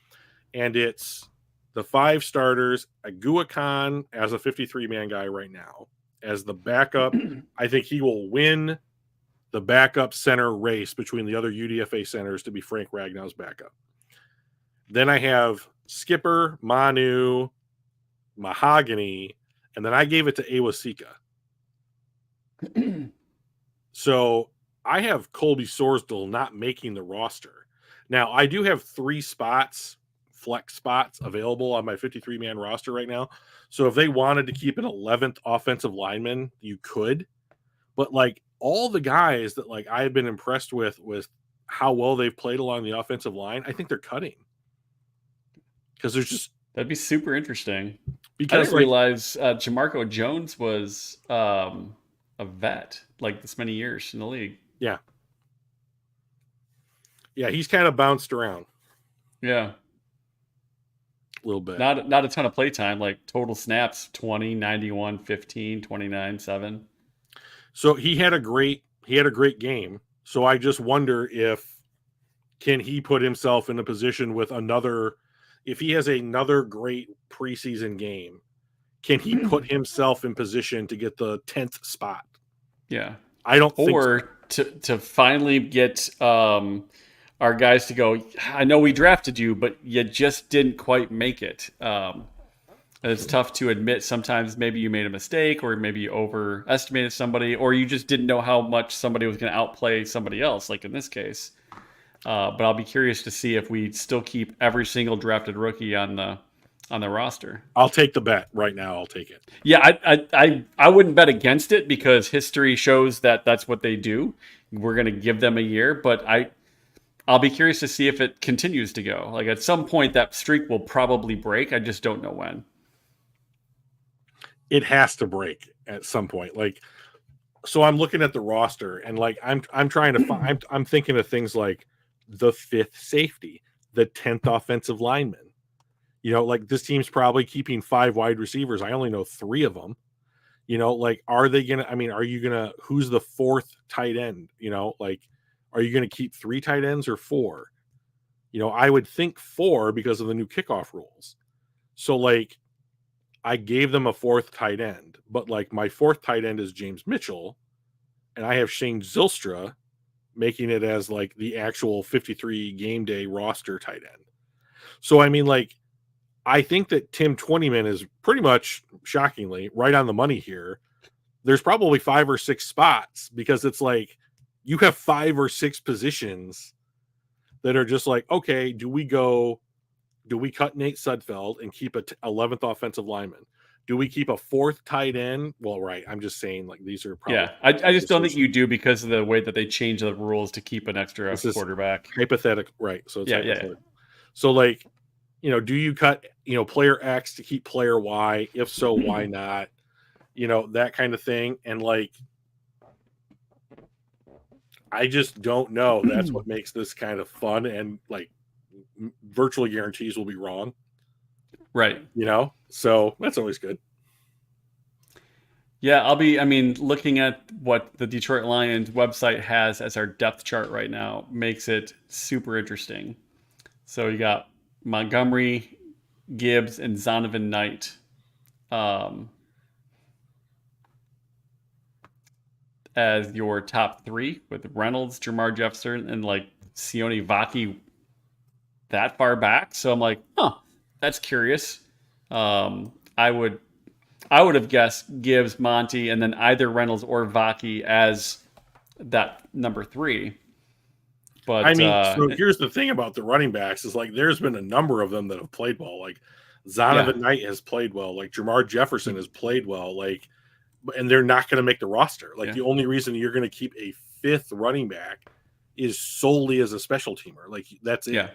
and it's the 5 starters, Aguakan as a 53-man guy right now. As the backup, I think he will win the backup center race between the other UDFA centers to be Frank Ragnow's backup. Then I have Skipper, Manu, Mahogany, and then I gave it to Awasika. So I have Colby Sorsdal not making the roster. Now, I do have 3 spots, flex spots, available on my 53-man roster right now. So if they wanted to keep an 11th offensive lineman, you could. But, like, all the guys that, like, I have been impressed with how well they've played along the offensive line, I think they're cutting. Because there's just... That'd be super interesting. Because I didn't realize Jamarco Jones was a vet, like, this many years in the league. Yeah. Yeah, he's kind of bounced around. Yeah. A little bit. Not a ton of play time, like total snaps 20, 91, 15, 29, 7. So he had a great game. So I just wonder can he put himself in a position with if he has another great preseason game, can he put himself in position to get the 10th spot? Yeah. I don't think so. to finally get our guys to go, I know we drafted you, but you just didn't quite make it. It's tough to admit sometimes maybe you made a mistake, or maybe you overestimated somebody, or you just didn't know how much somebody was going to outplay somebody else, like in this case. But I'll be curious to see if we still keep every single drafted rookie on the roster. I'll take the bet right now. I'll take it. Yeah, I wouldn't bet against it because history shows that that's what they do. We're going to give them a year, but I'll be curious to see if it continues to go. Like at some point that streak will probably break. I just don't know when. It has to break at some point. Like, so I'm looking at the roster and like I'm trying to find I'm thinking of things like the 5th safety, the 10th offensive lineman. You know, like this team's probably keeping 5 wide receivers. I only know 3 of them. You know, like, are you going to, who's the 4th tight end? You know, like, are you going to keep 3 tight ends or 4? You know, I would think 4 because of the new kickoff rules. So, like, I gave them a 4th tight end, but like my 4th tight end is James Mitchell, and I have Shane Zylstra making it as like the actual 53 game day roster tight end. So, I mean, like, I think that Tim Twentyman is pretty much, shockingly, right on the money here. there's probably 5 or 6 spots, because it's like you have 5 or 6 positions that are just like, okay, do we cut Nate Sudfeld and keep a 11th offensive lineman? Do we keep a 4th tight end? Well, right. I'm just saying, like, these are probably. Yeah, I just don't think you do, because of the way that they change the rules to keep an extra quarterback. Hypothetical, right? So it's hypothetical. So, like, do you cut, player X to keep player Y? If so, why not? That kind of thing. And, like, I just don't know. That's what makes this kind of fun, and, like, virtual guarantees will be wrong. Right. So that's always good. Yeah, looking at what the Detroit Lions website has as our depth chart right now makes it super interesting. So you got Montgomery, Gibbs, and Zonovan Knight. As your top 3, with Reynolds, Jamar Jefferson, and like Sione Vaki that far back. So I'm like, that's curious. I would have guessed Gibbs, Monty, and then either Reynolds or Vaki as that number 3. But so here's the thing about the running backs is, like, there's been a number of them that have played well. Like Zonovan Knight has played well. Like Jamar Jefferson has played well. Like, and they're not going to make the roster. Like, the only reason you're going to keep a 5th running back is solely as a special teamer. Like, that's it.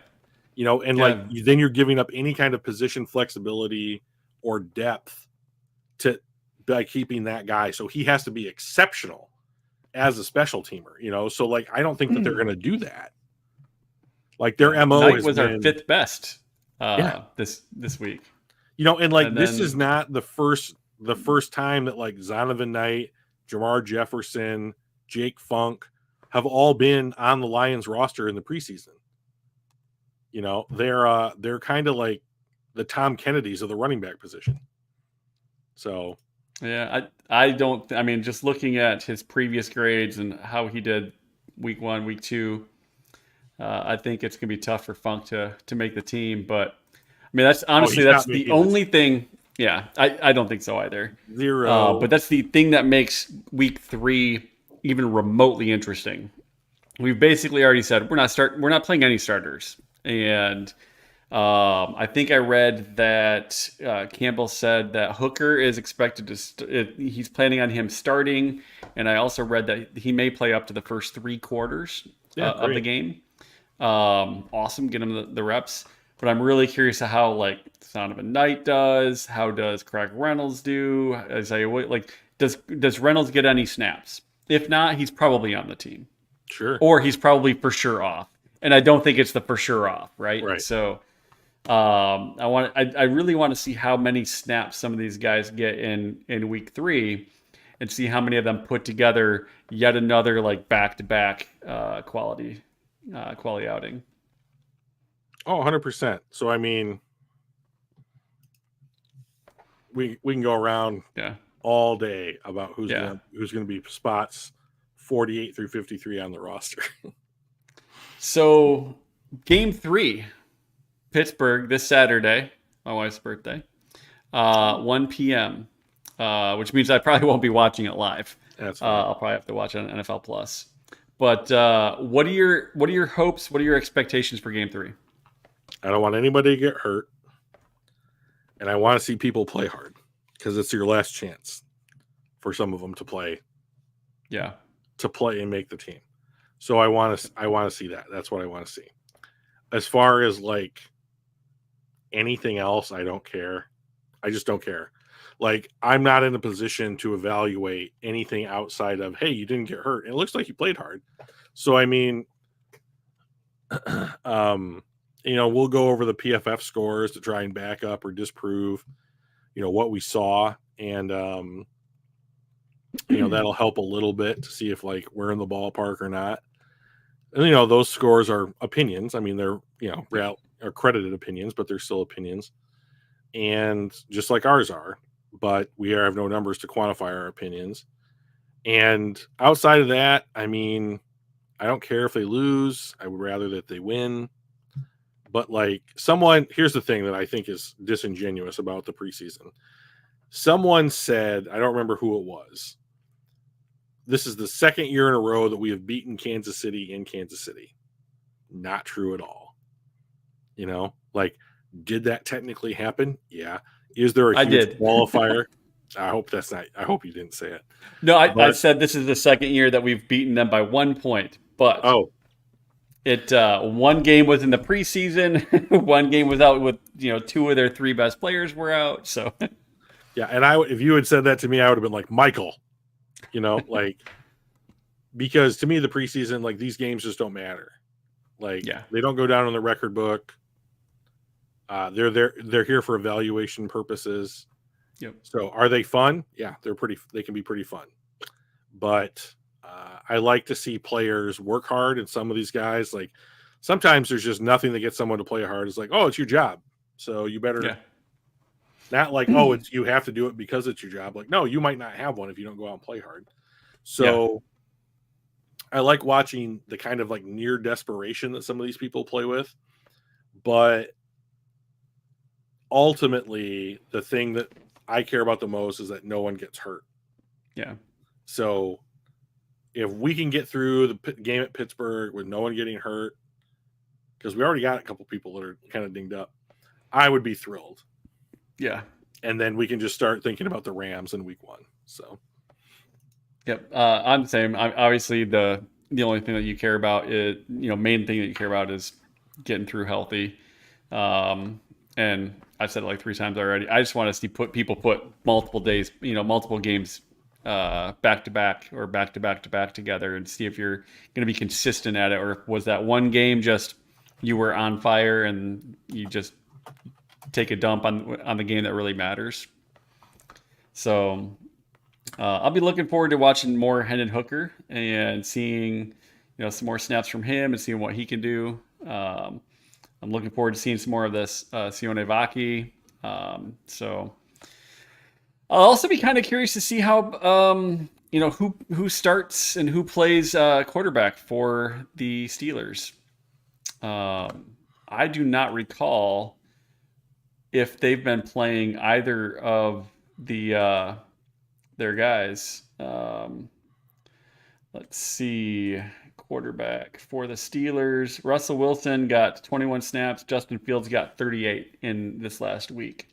And like, then you're giving up any kind of position flexibility or depth by keeping that guy. So he has to be exceptional as a special teamer, so, like, I don't think that they're going to do that. Like, their MO Knight was our 5th best this week. And, like, this is not the first time that, like, Zonovan Knight, Jamar Jefferson, Jake Funk have all been on the Lions roster in the preseason. They're kind of like the Tom Kennedys of the running back position. So yeah, I don't. Just looking at his previous grades and how he did week 1, week 2, I think it's gonna be tough for Funk to make the team. But that's honestly that's the only thing. Yeah, I don't think so either. 0. But that's the thing that makes week 3 even remotely interesting. We've basically already said we're not playing any starters, and I think I read that Campbell said that Hooker is expected to. He's planning on him starting, and I also read that he may play up to the first 3 quarters of the game. Awesome, get him the reps. But I'm really curious to how, like, Zonovan Knight does. How does Craig Reynolds do? Does Reynolds get any snaps? If not, he's probably on the team. Sure. Or he's probably for sure off. And I don't think it's the for sure off, right? Right. So I really want to see how many snaps some of these guys get in week 3, and see how many of them put together yet another, like, back-to-back quality outing. Oh, 100%. So, we can go around all day about who's gonna be spots 48 through 53 on the roster. So, game 3, Pittsburgh this Saturday, my wife's birthday, 1 p.m., which means I probably won't be watching it live. That's fine. I'll probably have to watch it on NFL Plus. But what are your hopes? What are your expectations for game 3? I don't want anybody to get hurt, and I want to see people play hard, because it's your last chance for some of them to play. Yeah. To play and make the team. So I want to see that. That's what I want to see. As far as, like, anything else, I don't care. I just don't care. Like, I'm not in a position to evaluate anything outside of, hey, you didn't get hurt. It looks like you played hard. So, we'll go over the PFF scores to try and back up or disprove, what we saw. And, that'll help a little bit to see if, like, we're in the ballpark or not. And, those scores are opinions. They're, are credited opinions, but they're still opinions. And just like ours are, but we have no numbers to quantify our opinions. And outside of that, I don't care if they lose. I would rather that they win. But, like, here's the thing that I think is disingenuous about the preseason. Someone said, I don't remember who it was, this is the second year in a row that we have beaten Kansas City in Kansas City. Not true at all. You know, like, did that technically happen? Yeah. Is there a I huge did. qualifier? I hope that's not. I hope you didn't say it. No, I But said this is the second year that we've beaten them by 1 point, but oh, it one game was in the preseason, one game was out with 2 of their 3 best players were out. So yeah. And if you had said that to me, I would have been like, Michael, like, because to me the preseason, like, these games just don't matter. Like, yeah, they don't go down on the record book. They're here for evaluation purposes. yep, So are they fun? Yeah, they can be pretty fun. But I like to see players work hard, and some of these guys, like, sometimes there's just nothing that gets someone to play hard. It's like, oh, it's your job, so you better yeah, not, like, oh, it's you have to do it because it's your job. Like, no, you might not have one if you don't go out and play hard. yeah, So I like watching the kind of, like, near desperation that some of these people play with. But ultimately, the thing that I care about the most is that no one gets hurt. yeah. So if we can get through the game at Pittsburgh with no one getting hurt, because we already got a couple people that are kind of dinged up, I would be thrilled. Yeah. And then we can just start thinking about the Rams in week 1. So, Yep. I'm the same. Obviously, the only thing that you care about is, main thing that you care about is getting through healthy. And I've said it like 3 times already. I just want to see people put multiple days, multiple games back to back or back to back to back together, and see if you're going to be consistent at it, or was that one game just you were on fire and you just take a dump on the game that really matters. So I'll be looking forward to watching more Hendon Hooker and seeing some more snaps from him and seeing what he can do. I'm looking forward to seeing some more of this Sione Vaki. So I'll also be kind of curious to see how who starts and who plays quarterback for the Steelers. I do not recall if they've been playing either of the their guys. Let's see. Quarterback for the Steelers. Russell Wilson got 21 snaps. Justin Fields got 38 in this last week.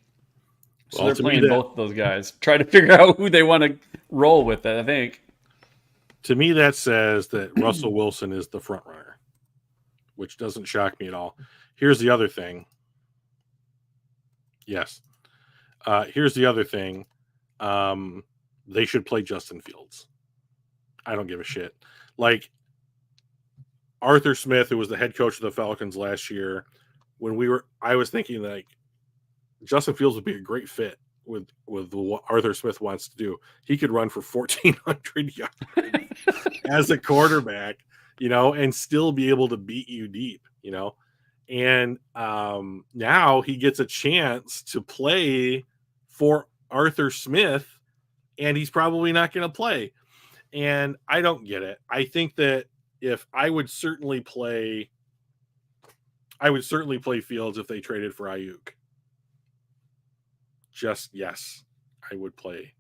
So they're playing both of those guys. Try to figure out who they want to roll with it, I think. To me, that says that Russell Wilson is the front runner, which doesn't shock me at all. Here's the other thing. Yes. Here's the other thing. They should play Justin Fields. I don't give a shit. Like, Arthur Smith, who was the head coach of the Falcons last year, I was thinking, like, Justin Fields would be a great fit with what Arthur Smith wants to do. He could run for 1,400 yards as a quarterback, and still be able to beat you deep, And now he gets a chance to play for Arthur Smith, and he's probably not going to play. And I don't get it. I think that if I would certainly play Fields if they traded for Ayuk. Yes, I would play.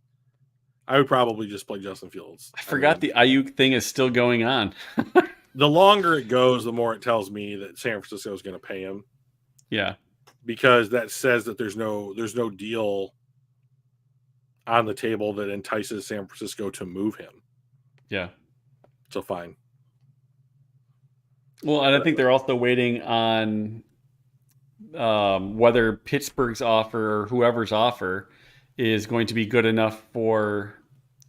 I would probably just play Justin Fields. I forgot the Ayuk thing is still going on. The longer it goes, the more it tells me that San Francisco is going to pay him. Yeah, because that says that there's no deal on the table that entices San Francisco to move him. Yeah. So fine. Well, and I think they're also waiting on whether Pittsburgh's offer or whoever's offer is going to be good enough for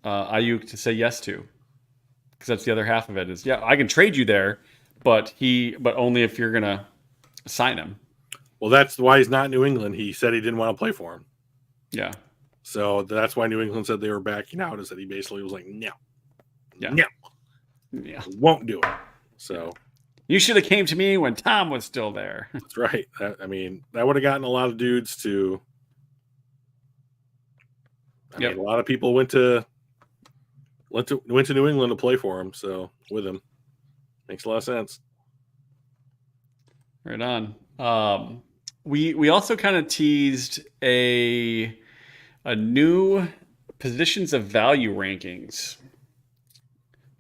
Ayuk to say yes to. Because that's the other half of it is, yeah, I can trade you there, but only if you're going to sign him. Well, that's why he's not in New England. He said he didn't want to play for him. Yeah. So that's why New England said they were backing out, is that he basically was like, no. Yeah. No. Yeah. Won't do it. So you should have came to me when Tom was still there. That's right. That would have gotten a lot of dudes to. I mean, a lot of people went to New England to play for him. So with him, makes a lot of sense. Right on. We also kind of teased a new positions of value rankings.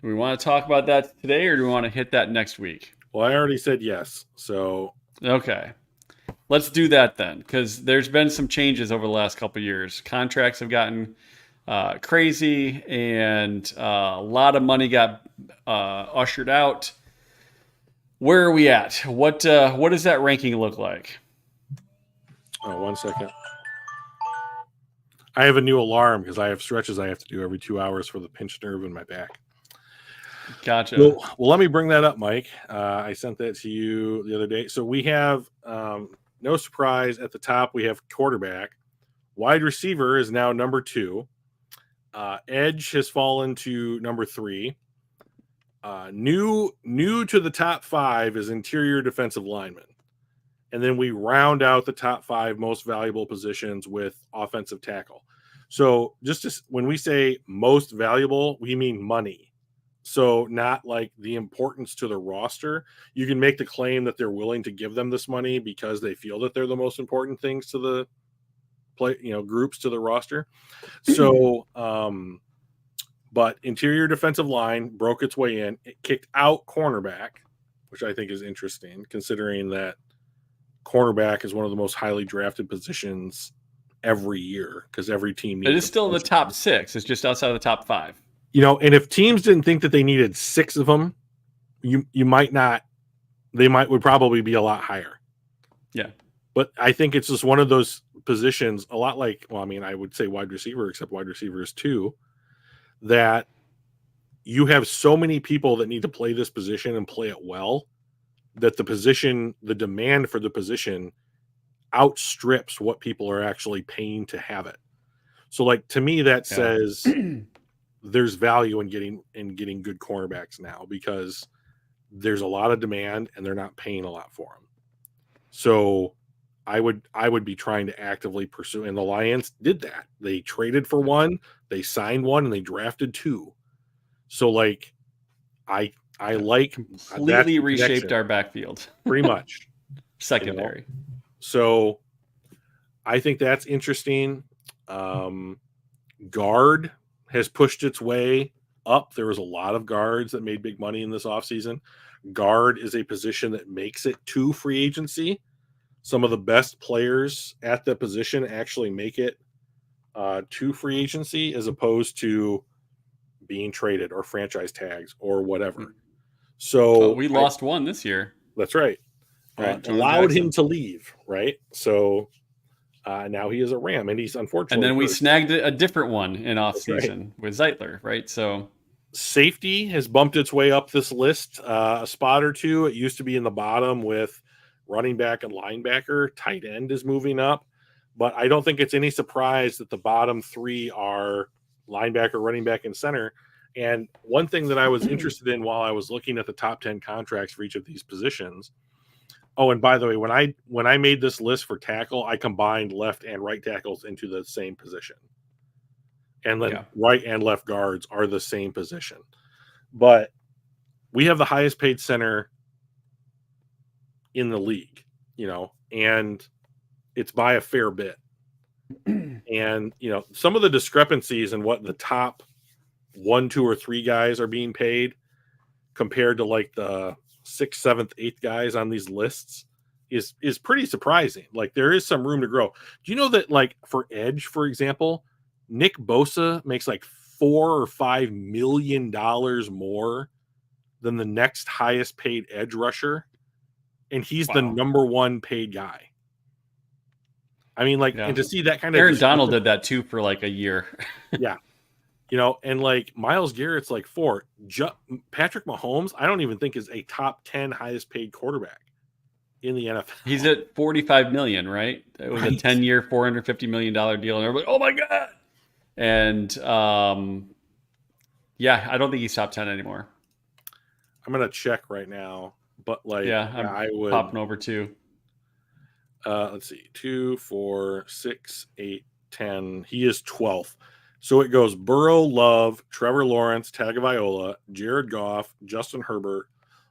Do we want to talk about that today, or do we want to hit that next week? Well, I already said yes. So Okay. Let's do that then, because there's been some changes over the last couple of years. Contracts have gotten crazy, and a lot of money got ushered out. Where are we at? What does that ranking look like? oh, 1 second. I have a new alarm because I have stretches I have to do every 2 hours for the pinched nerve in my back. Gotcha. Well, let me bring that up, Mike. I sent that to you the other day. So we have, no surprise, at the top, we have quarterback. Wide receiver is now number 2. Edge has fallen to number 3. New to the top 5 is interior defensive lineman. And then we round out the top 5 most valuable positions with offensive tackle. So when we say most valuable, we mean money. So not like the importance to the roster. You can make the claim that they're willing to give them this money because they feel that they're the most important things to the play, groups to the roster. So, but interior defensive line broke its way in. It kicked out cornerback, which I think is interesting considering that cornerback is one of the most highly drafted positions every year because every team needs It is still in the top 6. It's just outside of the top 5. And if teams didn't think that they needed 6 of them, you might not. They would probably be a lot higher. Yeah. But I think it's just one of those positions, a lot like, well, I mean, I would say wide receiver, except wide receiver is 2, that you have so many people that need to play this position and play it well that the demand for the position outstrips what people are actually paying to have it. So, like, to me, that says there's value in getting good cornerbacks now because there's a lot of demand and they're not paying a lot for them. So I would be trying to actively pursue, and the Lions did that. They traded for one, they signed one, and they drafted 2. So like I like completely reshaped our backfield. Pretty much. Secondary. So I think that's interesting. Guard has pushed its way up. There was a lot of guards that made big money in this offseason. Guard is a position that makes it to free agency. Some of the best players at the position actually make it to free agency as opposed to being traded or franchise tags or whatever. So we lost one this year. That's right. Allowed him to leave, right? So now he is a Ram, and he's unfortunately. And then we snagged a different one in offseason with Zeitler, right? So safety has bumped its way up this list a spot or 2. It used to be in the bottom with running back and linebacker. Tight end is moving up, but I don't think it's any surprise that the bottom 3 are linebacker, running back, and center. And one thing that I was interested in while I was looking at the top 10 contracts for each of these positions. Oh, and by the way, when I made this list for tackle, I combined left and right tackles into the same position. And then right and left guards are the same position. But we have the highest paid center in the league, and it's by a fair bit. And, some of the discrepancies in what the top 1, 2, or 3 guys are being paid compared to like the 6th, 7th, 8th guys on these lists is pretty surprising. Like there is some room to grow. Do you know that like for edge, for example, Nick Bosa makes like $4 or $5 million more than the next highest paid edge rusher, and he's the number 1 paid guy. I mean, like, and to see that kind of Aaron Donald did that too for like a year. Yeah. And like Myles Garrett's like 4. Patrick Mahomes, I don't even think is a top 10 highest paid quarterback in the NFL. He's at $45 million, right? It was a 10-year, $450 million deal, and everybody, oh my god! And I don't think he's top 10 anymore. I'm gonna check right now, but like, I would popping over too. Let's see, 2, 4, 6, 8, 10. He is 12th. So it goes Burrow, Love, Trevor Lawrence, Tagovailoa, Jared Goff, Justin Herbert,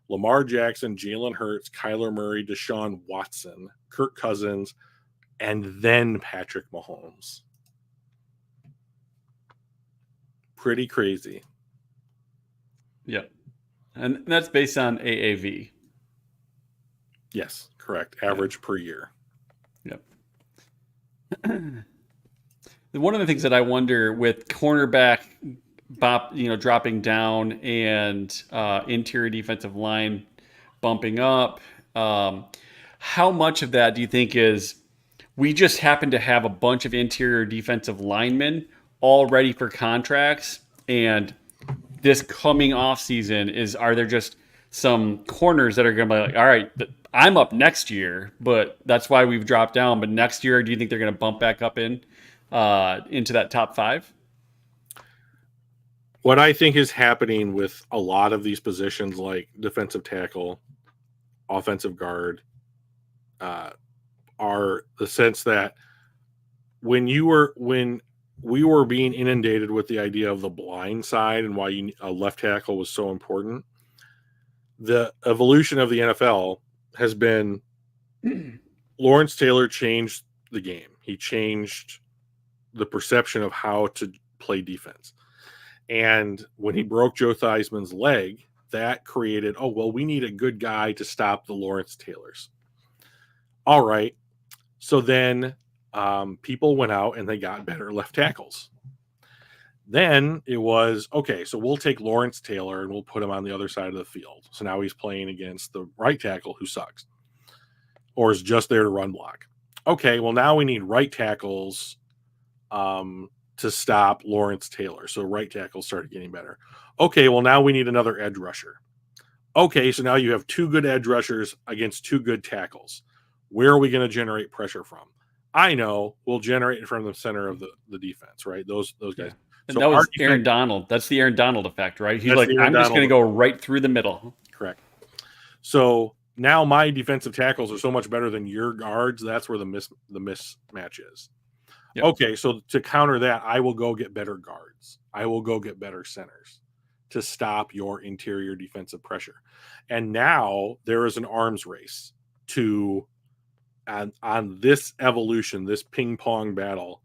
Lamar Jackson, Jalen Hurts, Kyler Murray, Deshaun Watson, Kirk Cousins, and then Patrick Mahomes. Pretty crazy. Yep. And that's based on AAV. Yes, correct. Average per year. Yep. One of the things that I wonder with cornerback dropping down and interior defensive line bumping up, how much of that do you think is we just happen to have a bunch of interior defensive linemen all ready for contracts, and this coming off season are there just some corners that are going to be like, all right, I'm up next year, but that's why we've dropped down. But next year, do you think they're going to bump back up into that top 5? What I think is happening with a lot of these positions, like defensive tackle, offensive guard, are the sense that when we were being inundated with the idea of the blind side and why a left tackle was so important, the evolution of the NFL has been Lawrence Taylor changed the game. He changed the perception of how to play defense. And when he broke Joe Theismann's leg, that created, we need a good guy to stop the Lawrence Taylors. All right. So then people went out and they got better left tackles. Then it was, okay, so we'll take Lawrence Taylor and we'll put him on the other side of the field. So now he's playing against the right tackle who sucks or is just there to run block. Okay, well, now we need right tackles to stop Lawrence Taylor. So right tackles started getting better. Okay, well, now we need another edge rusher. Okay, so now you have 2 good edge rushers against 2 good tackles. Where are we going to generate pressure from? I know we'll generate it from the center of the defense, right? Those guys. Yeah. And so that was Aaron Donald. That's the Aaron Donald effect, right? He's like, I'm just going to go right through the middle. Correct. So now my defensive tackles are so much better than your guards. That's where the mismatch is. Yep. Okay, so to counter that, I will go get better guards. I will go get better centers to stop your interior defensive pressure. And now there is an arms race on this evolution, this ping pong battle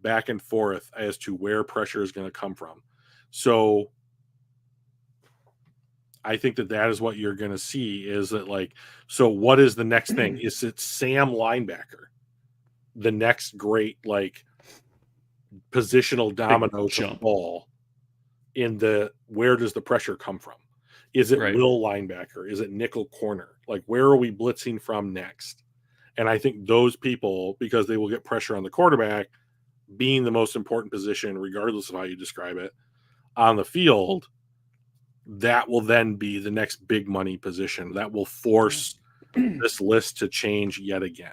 back and forth as to where pressure is going to come from. So I think that is what you're going to see is that so what is the next thing? Is it Sam linebacker? The next great positional domino to fall in where does the pressure come from? Is it will linebacker? Is it nickel corner? Where are we blitzing from next? And I think those people, because they will get pressure on the quarterback, being the most important position, regardless of how you describe it, on the field, that will then be the next big money position that will force this list to change yet again.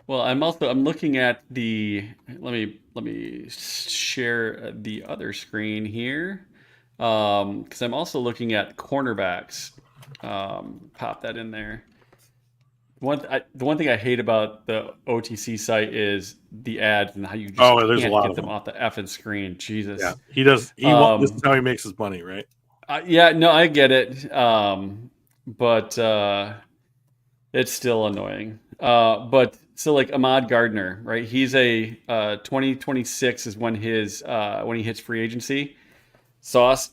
Well, I'm looking at let me share the other screen here because I'm also looking at cornerbacks. Pop that in there. The one thing I hate about the OTC site is the ads and how you just can't get them off the effing screen. Jesus. Yeah, he does. This is how he makes his money, right? Yeah, no, I get it. But it's still annoying. But so Ahmad Gardner, right? He's a 2026 is when when he hits free agency. Sauce.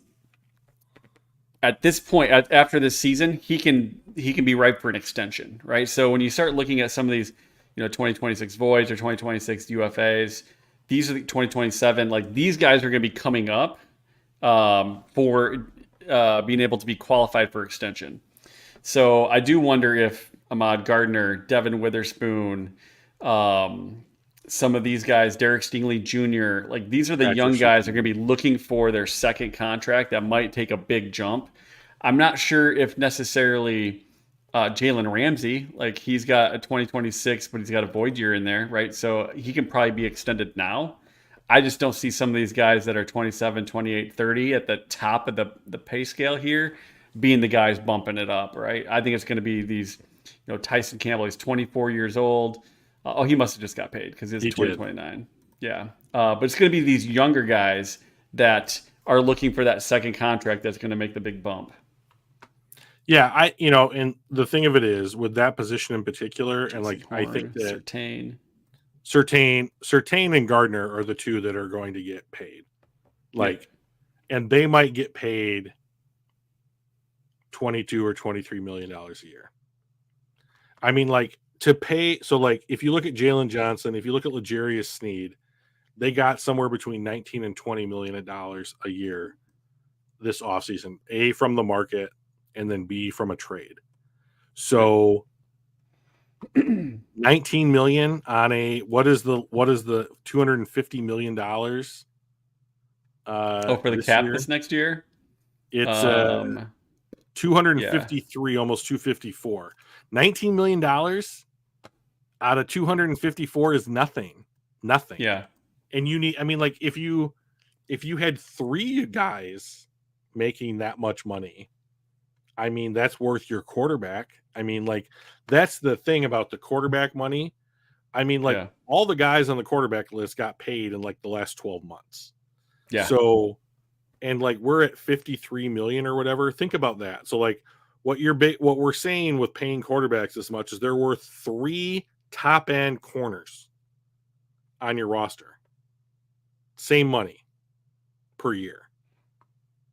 At this point, after this season, he can be ripe for an extension, right? So when you start looking at some of these, 2026 voids or 2026 UFAs, these are the 2027. These guys are going to be coming up for being able to be qualified for extension. So I do wonder if Ahmad Gardner, Devin Witherspoon, some of these guys, Derek Stingley Jr., these are the young guys that are going to be looking for their second contract that might take a big jump. I'm not sure if necessarily Jalen Ramsey, he's got a 2026, but he's got a void year in there, right? So he can probably be extended now. I just don't see some of these guys that are 27, 28, 30 at the top of the pay scale here being the guys bumping it up, right? I think it's going to be these, Tyson Campbell, he's 24 years old. He must have just got paid because it's 2029. Yeah. But it's going to be these younger guys that are looking for that second contract that's going to make the big bump. Yeah, and the thing of it is with that position in particular, and I think that Surtain and Gardner are the two that are going to get paid. And they might get paid $22 or $23 million a year. I mean, like, to pay. So, like, if you look at Jalen Johnson, if you look at L'Jarius Sneed, they got somewhere between 19 and $20 million a year this offseason, A, from the market, and then B, from a trade. So 19 million on a what is the $250 million for the cap this next year? It's 253, almost 254. $19 million out of 254 is nothing. Yeah. And you need, I mean, like, if you had 3 guys making that much money, I mean, that's worth your quarterback. I mean, like, that's the thing about the quarterback money. I mean, like, all the guys on the quarterback list got paid in like the last 12 months. Yeah. So, and like, we're at 53 million or whatever. Think about that. So, like, what we're saying with paying quarterbacks this much is they're worth 3 top end corners on your roster. Same money per year.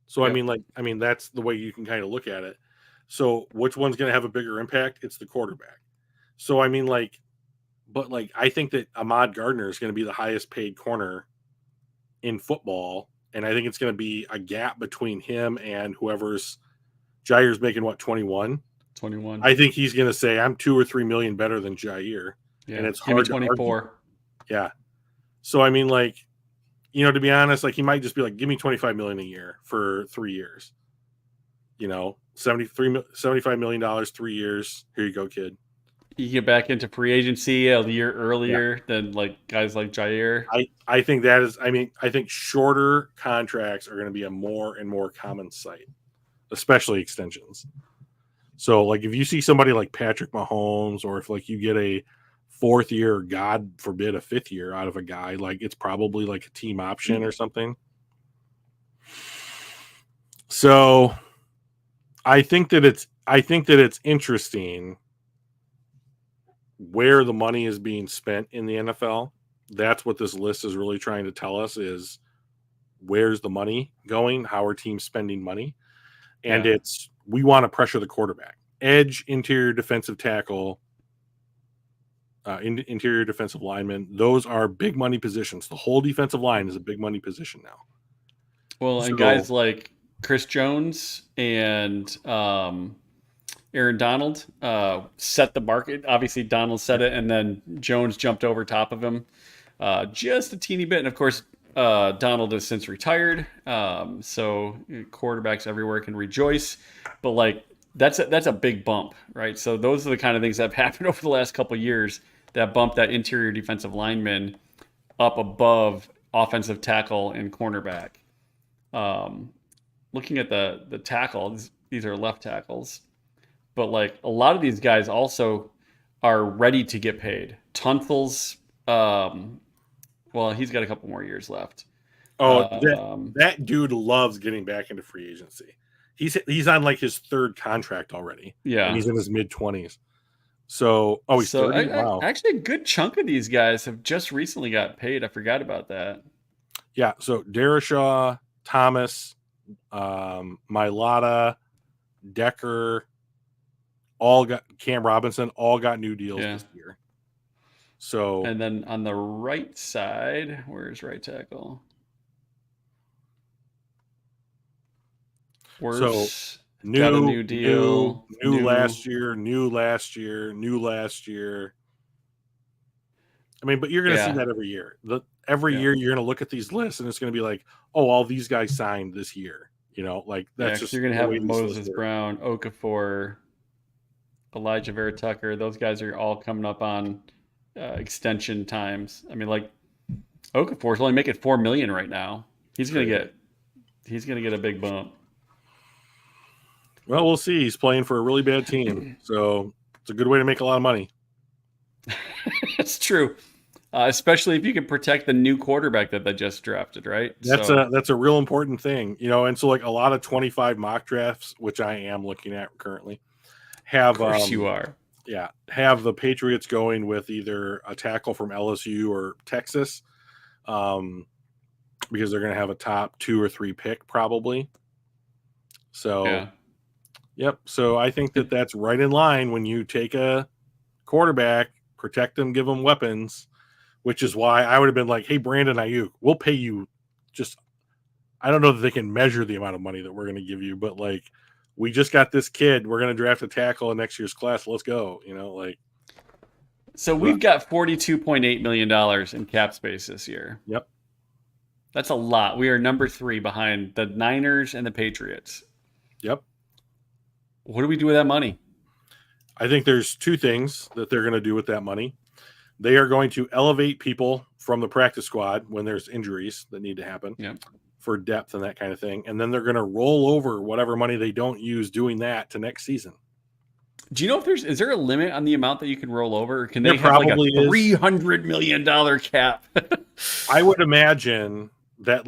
So, I mean, that's the way you can kind of look at it. So, which one's going to have a bigger impact? It's the quarterback. So, I mean, like, but like, I think that Ahmad Gardner is going to be the highest paid corner in football. And I think it's going to be a gap between him and whoever's Jair's making, what, 21? I think he's going to say, I'm 2 or 3 million better than Jair. Yeah. And it's hard hard to 24. Yeah. So, I mean, like, you know, to be honest, like, he might just be like, give me 25 million a year for 3 years. You know, $75 million, 3 years. Here you go, kid. You get back into free agency a year earlier than like guys like Jair. I think that is, I mean, I think shorter contracts are going to be a more and more common sight, especially extensions. So, like, if you see somebody like Patrick Mahomes, or if like you get a 4th year, God forbid, a 5th year out of a guy, like, it's probably like a team option or something. So I think that it's interesting where the money is being spent in the NFL. That's what this list is really trying to tell us, is where's the money going? How are teams spending money? And we want to pressure the quarterback. Edge, interior defensive tackle, interior defensive lineman. Those are big money positions. The whole defensive line is a big money position now. Well, and guys like Chris Jones and Aaron Donald set the market. Obviously, Donald set it, and then Jones jumped over top of him just a teeny bit. And of course, Donald has since retired, so quarterbacks everywhere can rejoice. But like, that's a big bump, right? So those are the kind of things that have happened over the last couple of years that bump that interior defensive lineman up above offensive tackle and cornerback. Looking at the tackles, these are left tackles. But like, a lot of these guys also are ready to get paid. Tunsil's, well, he's got a couple more years left. Oh, that dude loves getting back into free agency. He's on like his 3rd contract already. Yeah, and he's in his mid-20s. So, he's 30. Wow. Actually, a good chunk of these guys have just recently got paid. I forgot about that. Yeah. So Darashaw, Thomas, Mailata, Decker, Cam Robinson, all got new deals this year. So, and then on the right side, where's right tackle? Worse. Got a new deal. New last year. I mean, but you're going to see that every year. Every year you're going to look at these lists, and it's going to be like, oh, all these guys signed this year. You know, like, that's just, you're going to have Moses Brown, Okafor, Elijah Vera Tucker. Those guys are all coming up on extension times. I mean, like, Okafor's only making $4 million right now. He's going to get a big bump. Well, we'll see. He's playing for a really bad team, so it's a good way to make a lot of money. That's true, especially if you can protect the new quarterback that they just drafted, right? That's a real important thing, you know. And so, like, a lot of 25 mock drafts, which I am looking at currently, have, of course you are, have the Patriots going with either a tackle from LSU or Texas, because they're going to have a top 2 or 3 pick probably. So, Yep. So I think that that's right in line when you take a quarterback, protect them, give them weapons, which is why I would have been like, hey, Brandon Ayuk, we'll pay you just, I don't know that they can measure the amount of money that we're going to give you, but like, we just got this kid. We're going to draft a tackle in next year's class. Let's go. Like, So we've got $42.8 million in cap space this year. Yep. That's a lot. We are number 3 behind the Niners and the Patriots. Yep. What do we do with that money? I think there's 2 things that they're going to do with that money. They are going to elevate people from the practice squad when there's injuries that need to happen for depth and that kind of thing. And then they're going to roll over whatever money they don't use doing that to next season. Do you know if is there a limit on the amount that you can roll over? Or can they have like a $300 million cap? I would imagine that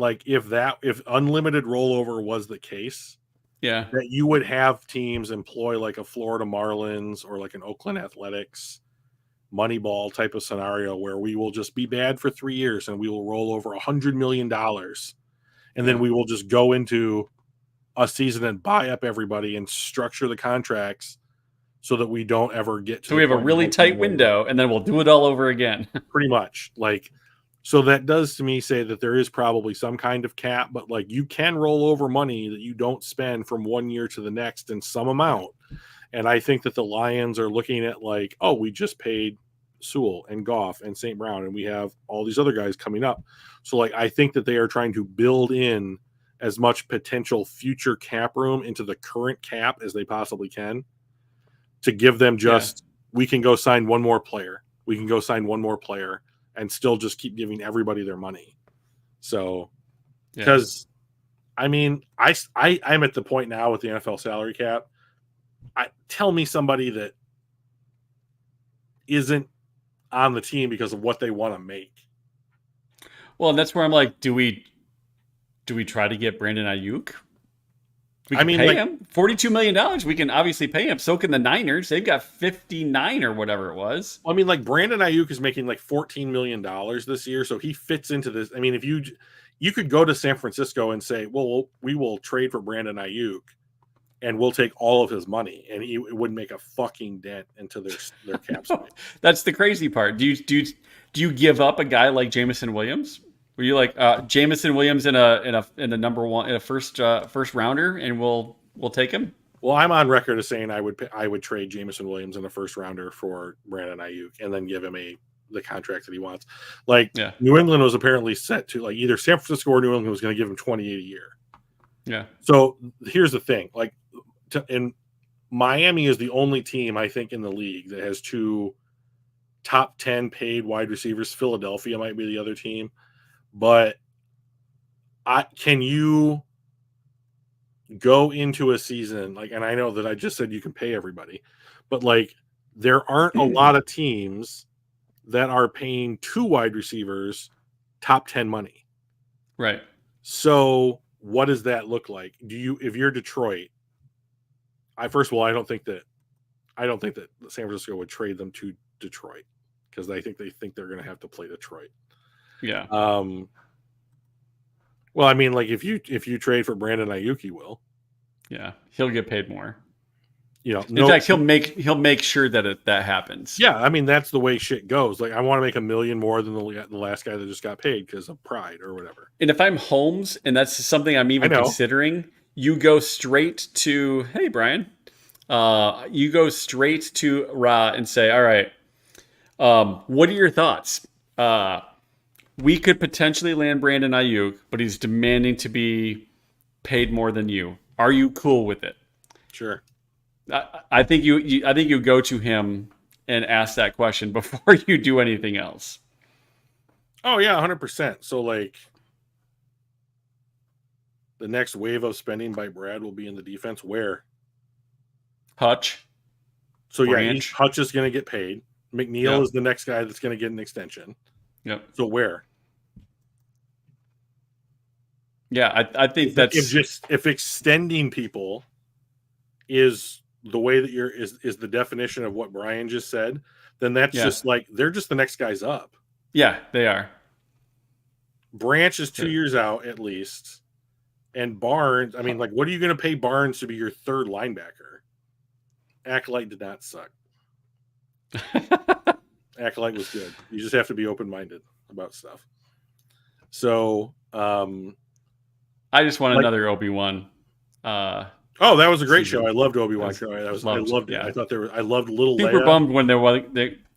if unlimited rollover was the case, that you would have teams employ like a Florida Marlins or like an Oakland Athletics Moneyball type of scenario where we will just be bad for 3 years and we will roll over $100 million. And then we will just go into a season and buy up everybody and structure the contracts so that we don't ever get to. So we have a really tight window and then we'll do it all over again. Pretty much. So that does to me say that there is probably some kind of cap, but like you can roll over money that you don't spend from one year to the next in some amount. And I think that the Lions are looking at like, oh, we just paid Sewell and Goff and St. Brown, and we have all these other guys coming up. So like, I think that they are trying to build in as much potential future cap room into the current cap as they possibly can to give them we can go sign one more player. We can go sign one more player and still just keep giving everybody their money. So, because I mean, I'm at the point now with the NFL salary cap. Tell me somebody that isn't on the team because of what they want to make. Well, and that's where I'm like, do we try to get Brandon Ayuk? We can pay him $42 million. We can obviously pay him. So can the Niners. They've got 59 or whatever it was. Well, I mean, like Brandon Ayuk is making like $14 million this year, so he fits into this. I mean, if you could go to San Francisco and say, well, we will trade for Brandon Ayuk, and we'll take all of his money, and it wouldn't make a fucking dent into their cap space. That's the crazy part. Do you give up a guy like Jameson Williams? Were you like Jameson Williams in a number one in a first rounder, and we'll take him? Well, I'm on record as saying I would trade Jameson Williams in a first rounder for Brandon Ayuk, and then give him the contract that he wants. New England was apparently set to like either San Francisco or New England was going to give him $28 a year. Yeah. So here's the thing: and Miami is the only team I think in the league that has 2 top 10 paid wide receivers. Philadelphia might be the other team. But can you go into a season and I know that I just said you can pay everybody, but there aren't a lot of teams that are paying 2 wide receivers top 10 money. Right. So what does that look like? If you're Detroit, first of all, I don't think that San Francisco would trade them to Detroit because they think they're going to have to play Detroit. Yeah. Well, I mean, if you trade for Brandon Ayuk, you will. Yeah, he'll get paid more. In fact, he'll make sure that that happens. Yeah, I mean that's the way shit goes. I want to make $1 million more than the last guy that just got paid because of pride or whatever. And if I'm Holmes, and that's something I'm even considering, you go straight to, hey Brian, you go straight to Ra and say, all right, what are your thoughts? We could potentially land Brandon Ayuk, but he's demanding to be paid more than you. Are you cool with it? Sure. I think you go to him and ask that question before you do anything else. Oh yeah, 100%. So the next wave of spending by Brad will be in the defense. Where? Hutch. So Branch. Hutch is going to get paid. McNeil is the next guy that's going to get an extension. Yep. So where? Yeah, I think that's if extending people is the way that is the definition of what Brian just said, then that's just they're just the next guys up. Yeah, they are. Branch is 2 years out at least. And Barnes, I mean, like, what are you going to pay Barnes to be your third linebacker? Acolyte did not suck. Acolyte was good. You just have to be open-minded about stuff. So, I just want another Obi-Wan. Oh, that was a great season. show. I loved Obi-Wan. I loved it. Yeah. I thought I loved Little Super Leia. bummed when they're like,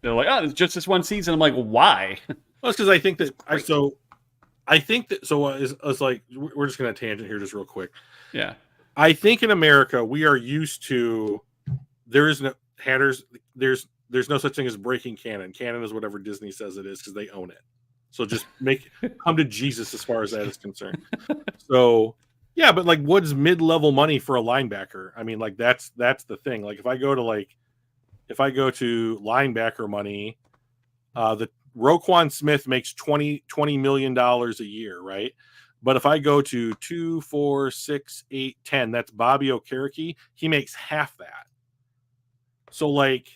oh, it's just this one season. I'm like, why? Well, it's because I think that it's like we're just going to tangent here just real quick. Yeah. I think in America we are used to there's no no such thing as breaking canon. Canon is whatever Disney says it is because they own it. So just come to Jesus as far as that is concerned. So yeah, but like what's mid-level money for a linebacker? I mean, like that's the thing. Like if I go to linebacker money, the Roquan Smith makes $20 million a year, right? But if I go to 2, 4, 6, 8, 10, that's Bobby Okereke, he makes half that. So like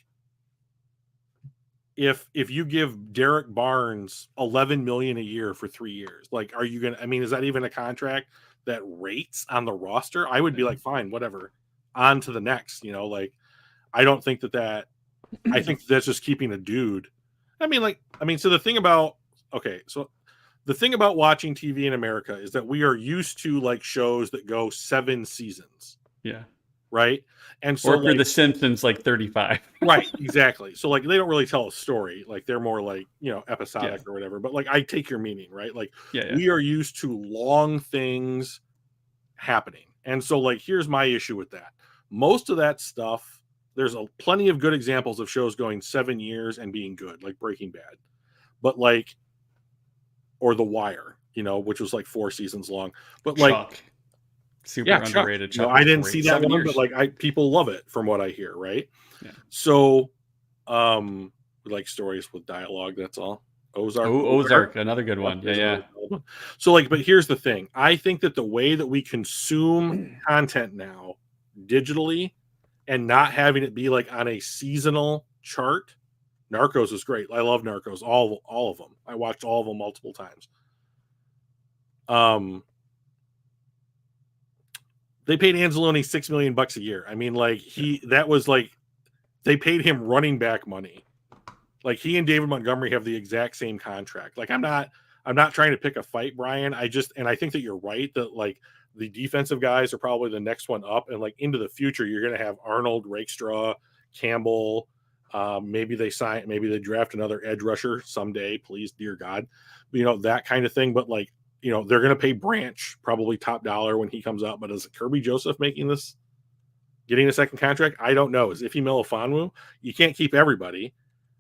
if you give Derek Barnes $11 million a year for 3 years, like are you gonna? I mean, is that even a contract that rates on the roster? I would be like, fine, whatever, on to the next. You know, like I don't think that. I think that's just keeping a dude. So the thing about watching TV in America is that we are used to like shows that go 7 seasons. Yeah. Right. And so, or if you're The Simpsons, like 35. Right. Exactly. So like they don't really tell a story. Like they're more like, episodic or whatever. But like I take your meaning, right? Like we are used to long things happening. And so like here's my issue with that. Most of that stuff, there's plenty of good examples of shows going 7 years and being good, like Breaking Bad. But like, or The Wire, which was like 4 seasons long. But like Chuck. Super underrated. Chuck. I didn't see that one, but like people love it from what I hear, right? Yeah. So we like stories with dialogue, that's all. Ozark, another good one. Yeah. So like, but here's the thing. I think that the way that we consume content now digitally and not having it be like on a seasonal chart, Narcos is great. I love Narcos, all of them. I watched all of them multiple times. They paid Anzalone $6 million a year. I mean, like they paid him running back money. Like he and David Montgomery have the exact same contract. Like I'm not trying to pick a fight, Brian. I think that you're right that like the defensive guys are probably the next one up, and like into the future, you're going to have Arnold, Rakestraw, Campbell. Maybe they draft another edge rusher someday, please, dear God. That kind of thing. But like, they're going to pay Branch probably top dollar when he comes out. But is Kirby Joseph getting a second contract? I don't know. Is Ife Melifonwu? You can't keep everybody.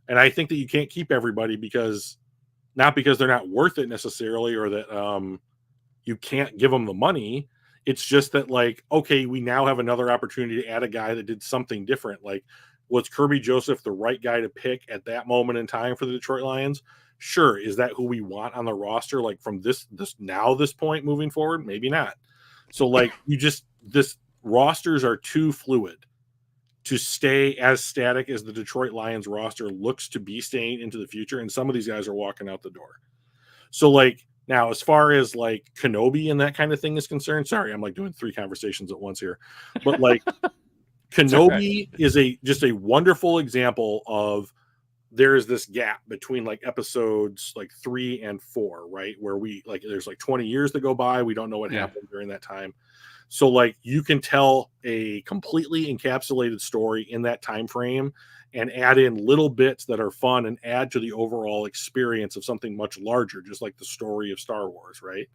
And I think that you can't keep everybody not because they're not worth it necessarily, or that you can't give them the money. It's just that like, okay, we now have another opportunity to add a guy that did something different. Like, was Kirby Joseph the right guy to pick at that moment in time for the Detroit Lions? Sure. Is that who we want on the roster? Like from this point moving forward? Maybe not. So like this rosters are too fluid to stay as static as the Detroit Lions roster looks to be staying into the future. And some of these guys are walking out the door. So like now, as far as like Kenobi and that kind of thing is concerned, sorry, I'm like doing 3 conversations at once here, but like Kenobi is just a wonderful example of there is this gap between like episodes like 3 and 4, right? Where there's like 20 years that go by. We don't know what happened during that time. So like you can tell a completely encapsulated story in that time frame and add in little bits that are fun and add to the overall experience of something much larger, just like the story of Star Wars, right?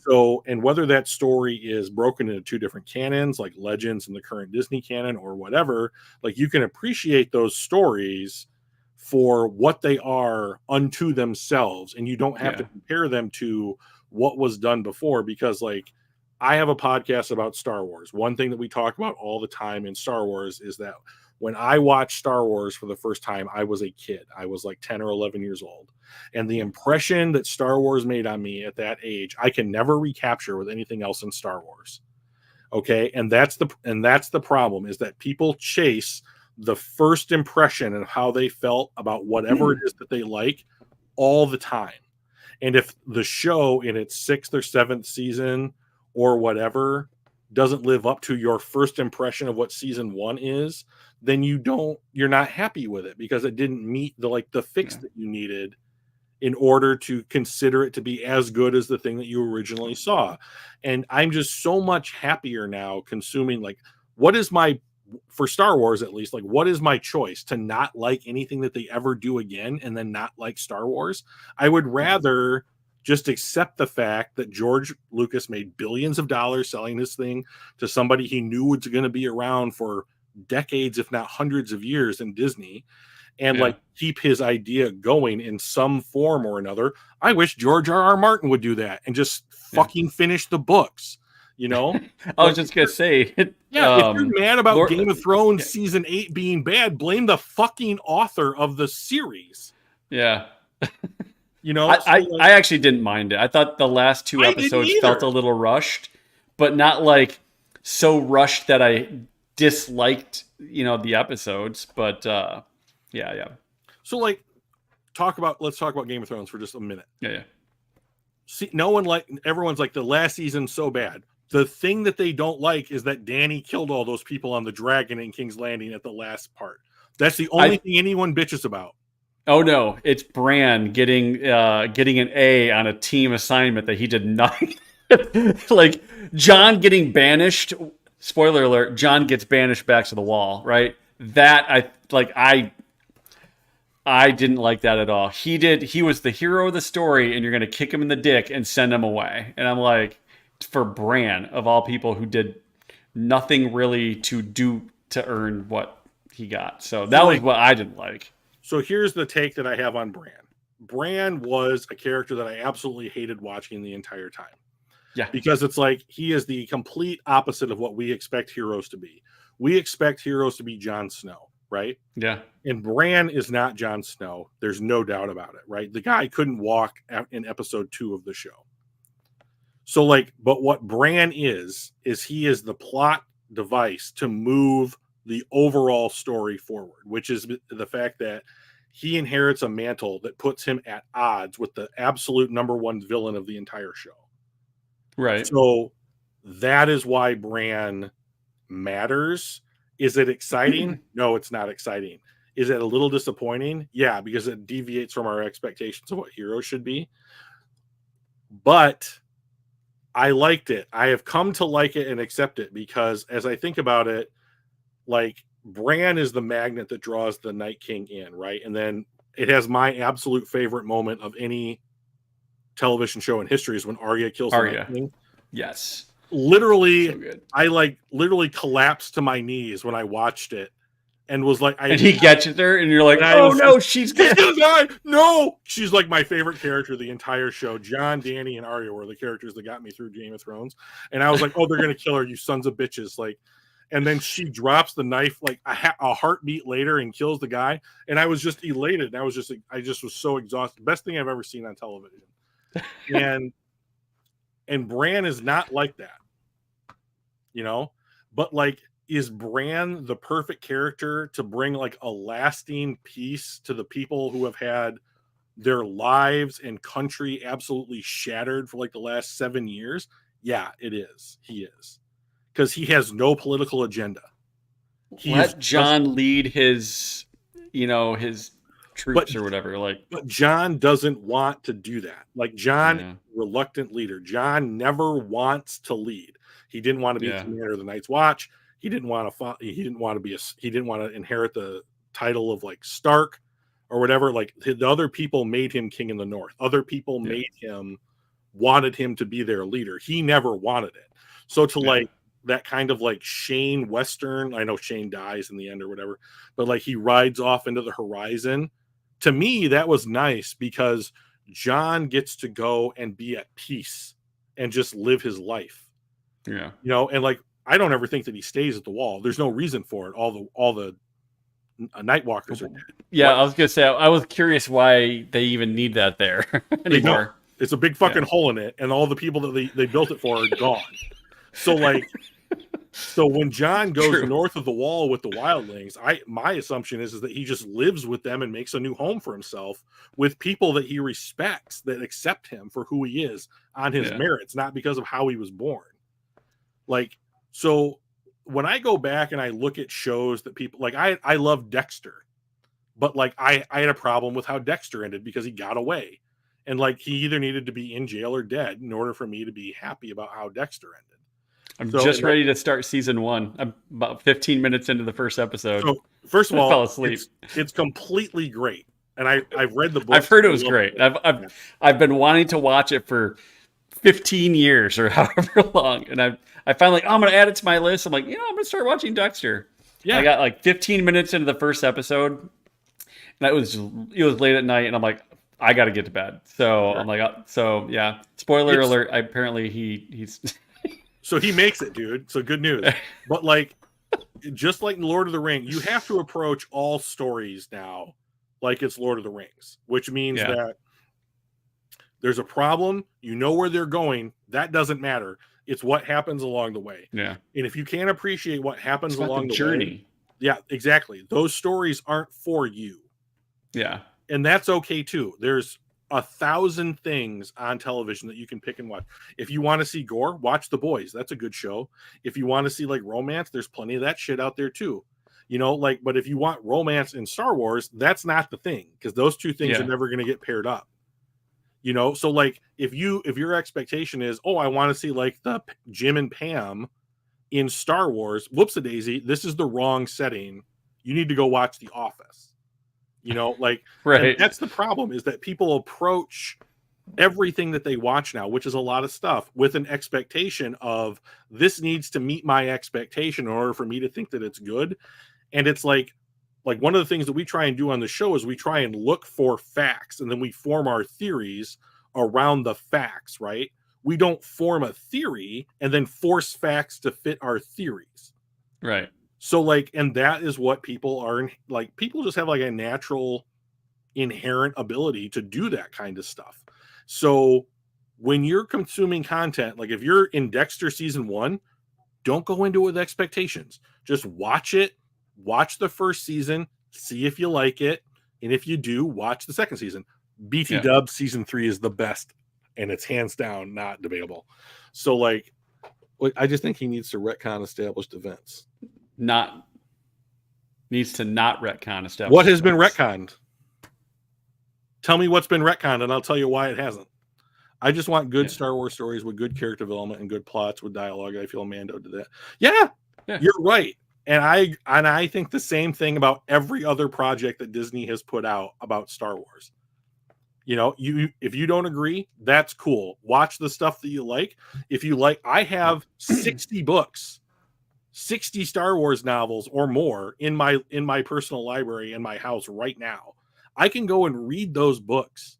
So, and whether that story is broken into 2 different canons, like Legends and the current Disney canon or whatever, like you can appreciate those stories for what they are unto themselves, and you don't have to compare them to what was done before, because like I have a podcast about Star Wars. One thing that we talk about all the time in Star Wars is that when I watched Star Wars for the first time, I was a kid. I was like 10 or 11 years old. And the impression that Star Wars made on me at that age, I can never recapture with anything else in Star Wars. Okay? And that's the problem, is that people chase the first impression and how they felt about whatever it is that they like all the time. And if the show in its 6th or 7th season or whatever doesn't live up to your first impression of what season 1 is, then you're not happy with it because it didn't meet the fix that you needed in order to consider it to be as good as the thing that you originally saw. And I'm just so much happier now consuming, what is for Star Wars at least, what is my choice? To not like anything that they ever do again and then not like Star Wars? I would rather just accept the fact that George Lucas made billions of dollars selling this thing to somebody he knew was going to be around for decades, if not hundreds of years in Disney, and keep his idea going in some form or another. I wish George R.R. Martin would do that and just fucking finish the books. I was just gonna say, if you're mad about Game of Thrones season 8 being bad, blame the fucking author of the series. Yeah. I actually didn't mind it. I thought the last 2 episodes felt a little rushed, but not so rushed that I disliked, the episodes. But yeah. So let's talk about Game of Thrones for just a minute. Yeah. See, everyone's like, the last season's so bad. The thing that they don't like is that Dany killed all those people on the dragon in King's Landing at the last part. That's the only thing anyone bitches about. Oh no, it's Bran getting an A on a team assignment that he did not. Jon getting banished. Spoiler alert: Jon gets banished back to the Wall. Right? That I didn't like that at all. He was the hero of the story, and you're going to kick him in the dick and send him away. And I'm like, for Bran, of all people who did nothing really to earn what he got. So that was what I didn't like. So here's the take that I have on Bran. Bran was a character that I absolutely hated watching the entire time. Yeah. Because it's he is the complete opposite of what we expect heroes to be. We expect heroes to be Jon Snow, right? Yeah. And Bran is not Jon Snow. There's no doubt about it, right? The guy couldn't walk in episode 2 of the show. So but what Bran is he is the plot device to move the overall story forward, which is the fact that he inherits a mantle that puts him at odds with the absolute number one villain of the entire show. Right. So that is why Bran matters. Is it exciting? No, it's not exciting. Is it a little disappointing? Yeah, because it deviates from our expectations of what heroes should be. But I liked it. I have come to like it and accept it because as I think about it, Bran is the magnet that draws the Night King in, right? And then it has my absolute favorite moment of any television show in history is when Arya kills the Night King. Yes. Literally, so I literally collapsed to my knees when I watched it and was like, and he gets her and you're like, oh no, she's gonna die. No, she's my favorite character of the entire show. Jon, Dany, and Arya were the characters that got me through Game of Thrones. And I was like, oh, they're going to kill her, you sons of bitches. And then she drops the knife a heartbeat later and kills the guy. And I was just elated. And I just was so exhausted. Best thing I've ever seen on television. And Bran is not like that, but is Bran the perfect character to bring a lasting peace to the people who have had their lives and country absolutely shattered for the last 7 years? Yeah, it is. He is. Because he has no political agenda. Let Jon lead his troops or whatever. But Jon doesn't want to do that. Jon, reluctant leader. Jon never wants to lead. He didn't want to be commander of the Night's Watch. He didn't want to inherit the title of Stark or whatever. The other people made him king in the North. Other people wanted him to be their leader. He never wanted it. So that kind of Shane Western, I know Shane dies in the end or whatever, but he rides off into the horizon. To me, that was nice because Jon gets to go and be at peace and just live his life. Yeah. And I don't ever think that he stays at the Wall. There's no reason for it. All the Night Walkers are dead. Yeah, I was gonna say I was curious why they even need that there anymore. It's a big fucking hole in it, and all the people that they built it for are gone. So so when Jon goes north of the Wall with the wildlings, my assumption is that he just lives with them and makes a new home for himself with people that he respects, that accept him for who he is on his merits, not because of how he was born. Like, so when I go back and I look at shows that people like, I love Dexter, but like I had a problem with how Dexter ended because he got away. And like he either needed to be in jail or dead in order for me to be happy about how Dexter ended. I'm So just ready to start season 1. I'm about 15 minutes into the first episode. So first of I all, fell asleep. it's completely great, and I've read the books. I've heard it I was love great. the books. I've been wanting to watch it for 15 years or however long, and I finally I'm gonna add it to my list. I'm like, I'm gonna start watching Dexter. Yeah. I got like 15 minutes into the first episode, and it was late at night, and I'm like, I got to get to bed. So I'm like, yeah. Spoiler alert. Apparently he's So he makes it, dude. So good news. But like, just like Lord of the Rings, you have to approach all stories now like it's Lord of the Rings, which means that there's a problem. You know where they're going. That doesn't matter. It's what happens along the way. Yeah. And if you can't appreciate what happens along the journey. way, yeah, exactly. Those stories aren't for you. Yeah. And that's okay too. There's 1,000 things on television that you can pick and watch. If you want to see gore, watch The Boys. That's a good show. If you want to see like romance, there's plenty of that shit out there too. But if you want romance in Star Wars, that's not the thing, because those two things are never going to get paired up. So like if your expectation is, oh, I want to see like the Jim and Pam in Star Wars, whoops-a-daisy, this is the wrong setting. You need to go watch The Office. Right. And that's the problem, is that people approach everything that they watch now, which is a lot of stuff, with an expectation of this needs to meet my expectation in order for me to think that it's good. And it's like one of the things that we try and do on the show is we try and look for facts, and then we form our theories around the facts, right? We don't form a theory and then force facts to fit our theories. Right. So and that is what people are like. People just have like a natural inherent ability to do that kind of stuff. So when you're consuming content, like if you're in Dexter season 1, don't go into it with expectations. Just watch it. Watch the first season, see if you like it. And if you do, watch the second season. BT Dub season 3 is the best, and it's hands down not debatable. So I just think he needs to retcon established events. Needs to not retcon established. What has been retconned? Tell me what's been retconned, and I'll tell you why it hasn't. I just want good Star Wars stories with good character development and good plots with dialogue. I feel Mando did that. Yeah, you're right. And I think the same thing about every other project that Disney has put out about Star Wars. If you don't agree, that's cool. Watch the stuff that you like. If you like, I have 60 books, 60 Star Wars novels or more in my personal library in my house right now. I can go and read those books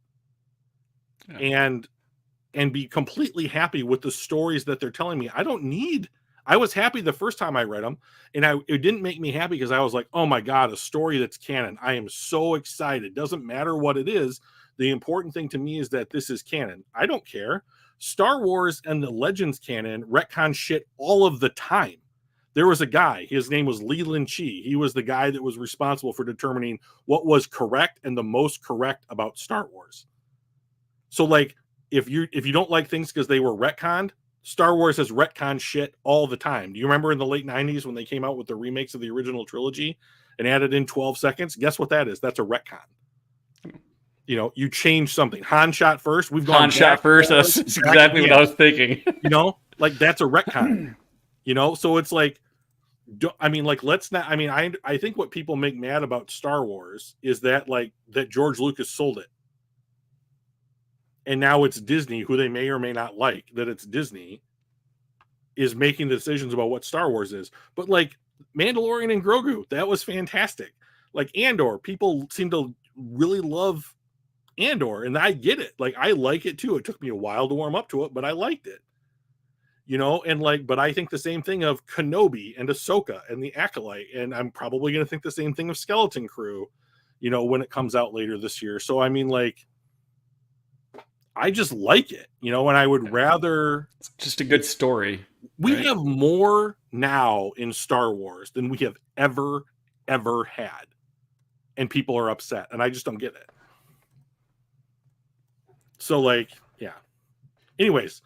and be completely happy with the stories that they're telling me. I was happy the first time I read them, and it didn't make me happy because I was like, oh my God, a story that's canon. I am so excited. Doesn't matter what it is. The important thing to me is that this is canon. I don't care. Star Wars and the Legends canon retcon shit all of the time. There was a guy, his name was Leland Chi. He was the guy that was responsible for determining what was correct and the most correct about Star Wars. So if you don't like things because they were retconned, Star Wars has retconned shit all the time. Do you remember in the late 90s when they came out with the remakes of the original trilogy and added in 12 seconds? Guess what that is? That's a retcon. You change something. Han shot first. We've gone Han shot first. That's exactly what I was thinking. That's a retcon. So it's let's not. I think what people make mad about Star Wars is that that George Lucas sold it. And now it's Disney, who they may or may not like, that it's Disney, is making the decisions about what Star Wars is. But Mandalorian and Grogu, that was fantastic. Andor, people seem to really love Andor, and I get it. I like it too. It took me a while to warm up to it, but I liked it. But I think the same thing of Kenobi and Ahsoka and the Acolyte, and I'm probably going to think the same thing of Skeleton Crew, when it comes out later this year. So I just like it, and I would rather. It's just a good story. We have more now in Star Wars than we have ever had, and people are upset, and I just don't get it. So yeah. Anyways,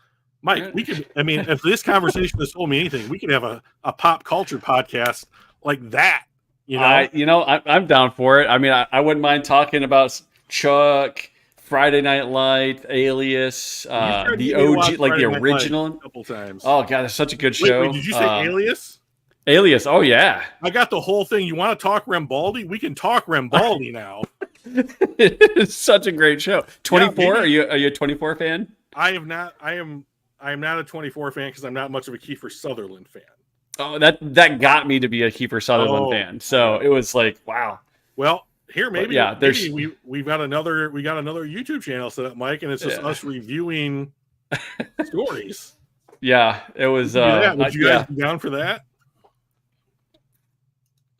Mike, we could. I mean, if this conversation has told me anything, we could have a pop culture podcast like that. I'm down for it. I mean, I wouldn't mind talking about Chuck, Friday Night Lights, Alias, the OG, like the original. A couple times. Oh god, it's such a good show. Wait, did you say Alias? Alias. Oh yeah. I got the whole thing. You want to talk Rambaldi? We can talk Rambaldi now. It's such a great show. 24? Yeah, are you a 24 fan? I am not. I am not a 24 fan because I'm not much of a Kiefer Sutherland fan. Oh, that got me to be a Kiefer Sutherland fan. So it was like, wow. Well, here maybe we've got another YouTube channel set up, Mike, and it's just us reviewing stories. Yeah, it was. Would you guys be down for that?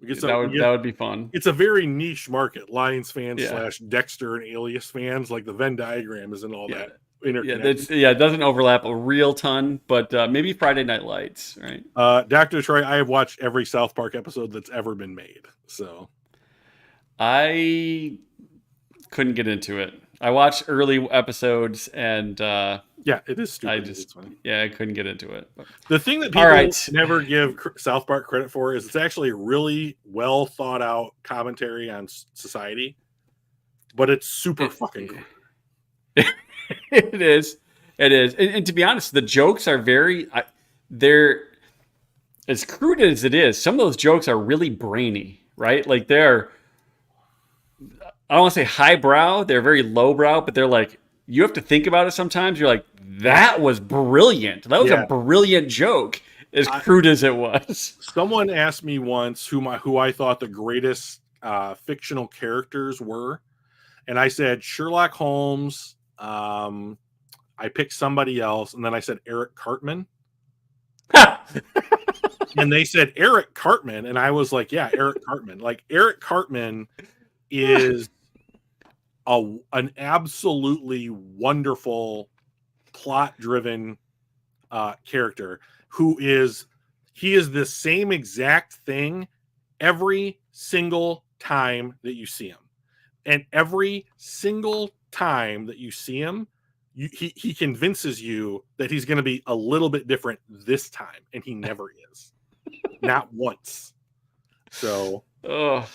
That would be fun. It's a very niche market. Lions fans / Dexter and Alias fans, like the Venn diagram isn't all that interconnected. It doesn't overlap a real ton, but maybe Friday Night Lights, right? Dr. Troy, I have watched every South Park episode that's ever been made. So I couldn't get into it. I watched early episodes and it is stupid. I couldn't get into it. But. The thing that people never give South Park credit for is it's actually a really well thought out commentary on society, but it's super fucking cool. It is. And to be honest, the jokes are they're as crude as it is. Some of those jokes are really brainy, right? Like they're, I don't want to say highbrow. They're very lowbrow, but they're like, you have to think about it sometimes. You're like, that was brilliant. That was a brilliant joke, as crude as it was. Someone asked me once who I thought the greatest fictional characters were. And I said, Sherlock Holmes. I picked somebody else. And then I said, Eric Cartman. And they said, Eric Cartman. And I was like, yeah, Eric Cartman. Like Eric Cartman is an absolutely wonderful plot-driven character he is the same exact thing every single time that you see him. And every single time that you see him, he convinces you that he's going to be a little bit different this time. And he never is. Not once. So. All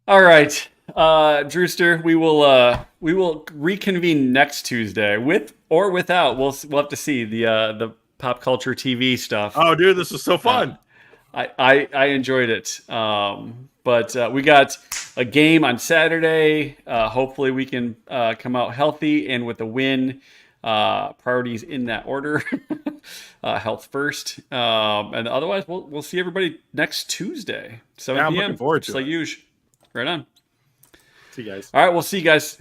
right. Drewster, we will reconvene next Tuesday with or without. We'll have to see the pop culture TV stuff. Oh, dude, this is so fun. I enjoyed it. But we got a game on Saturday. Hopefully we can come out healthy and with a win. Priorities in that order. Health first. And otherwise we'll see everybody next Tuesday, 7 p.m. I'm looking forward to it. Like usual. Right on. See you guys. All right, we'll see you guys.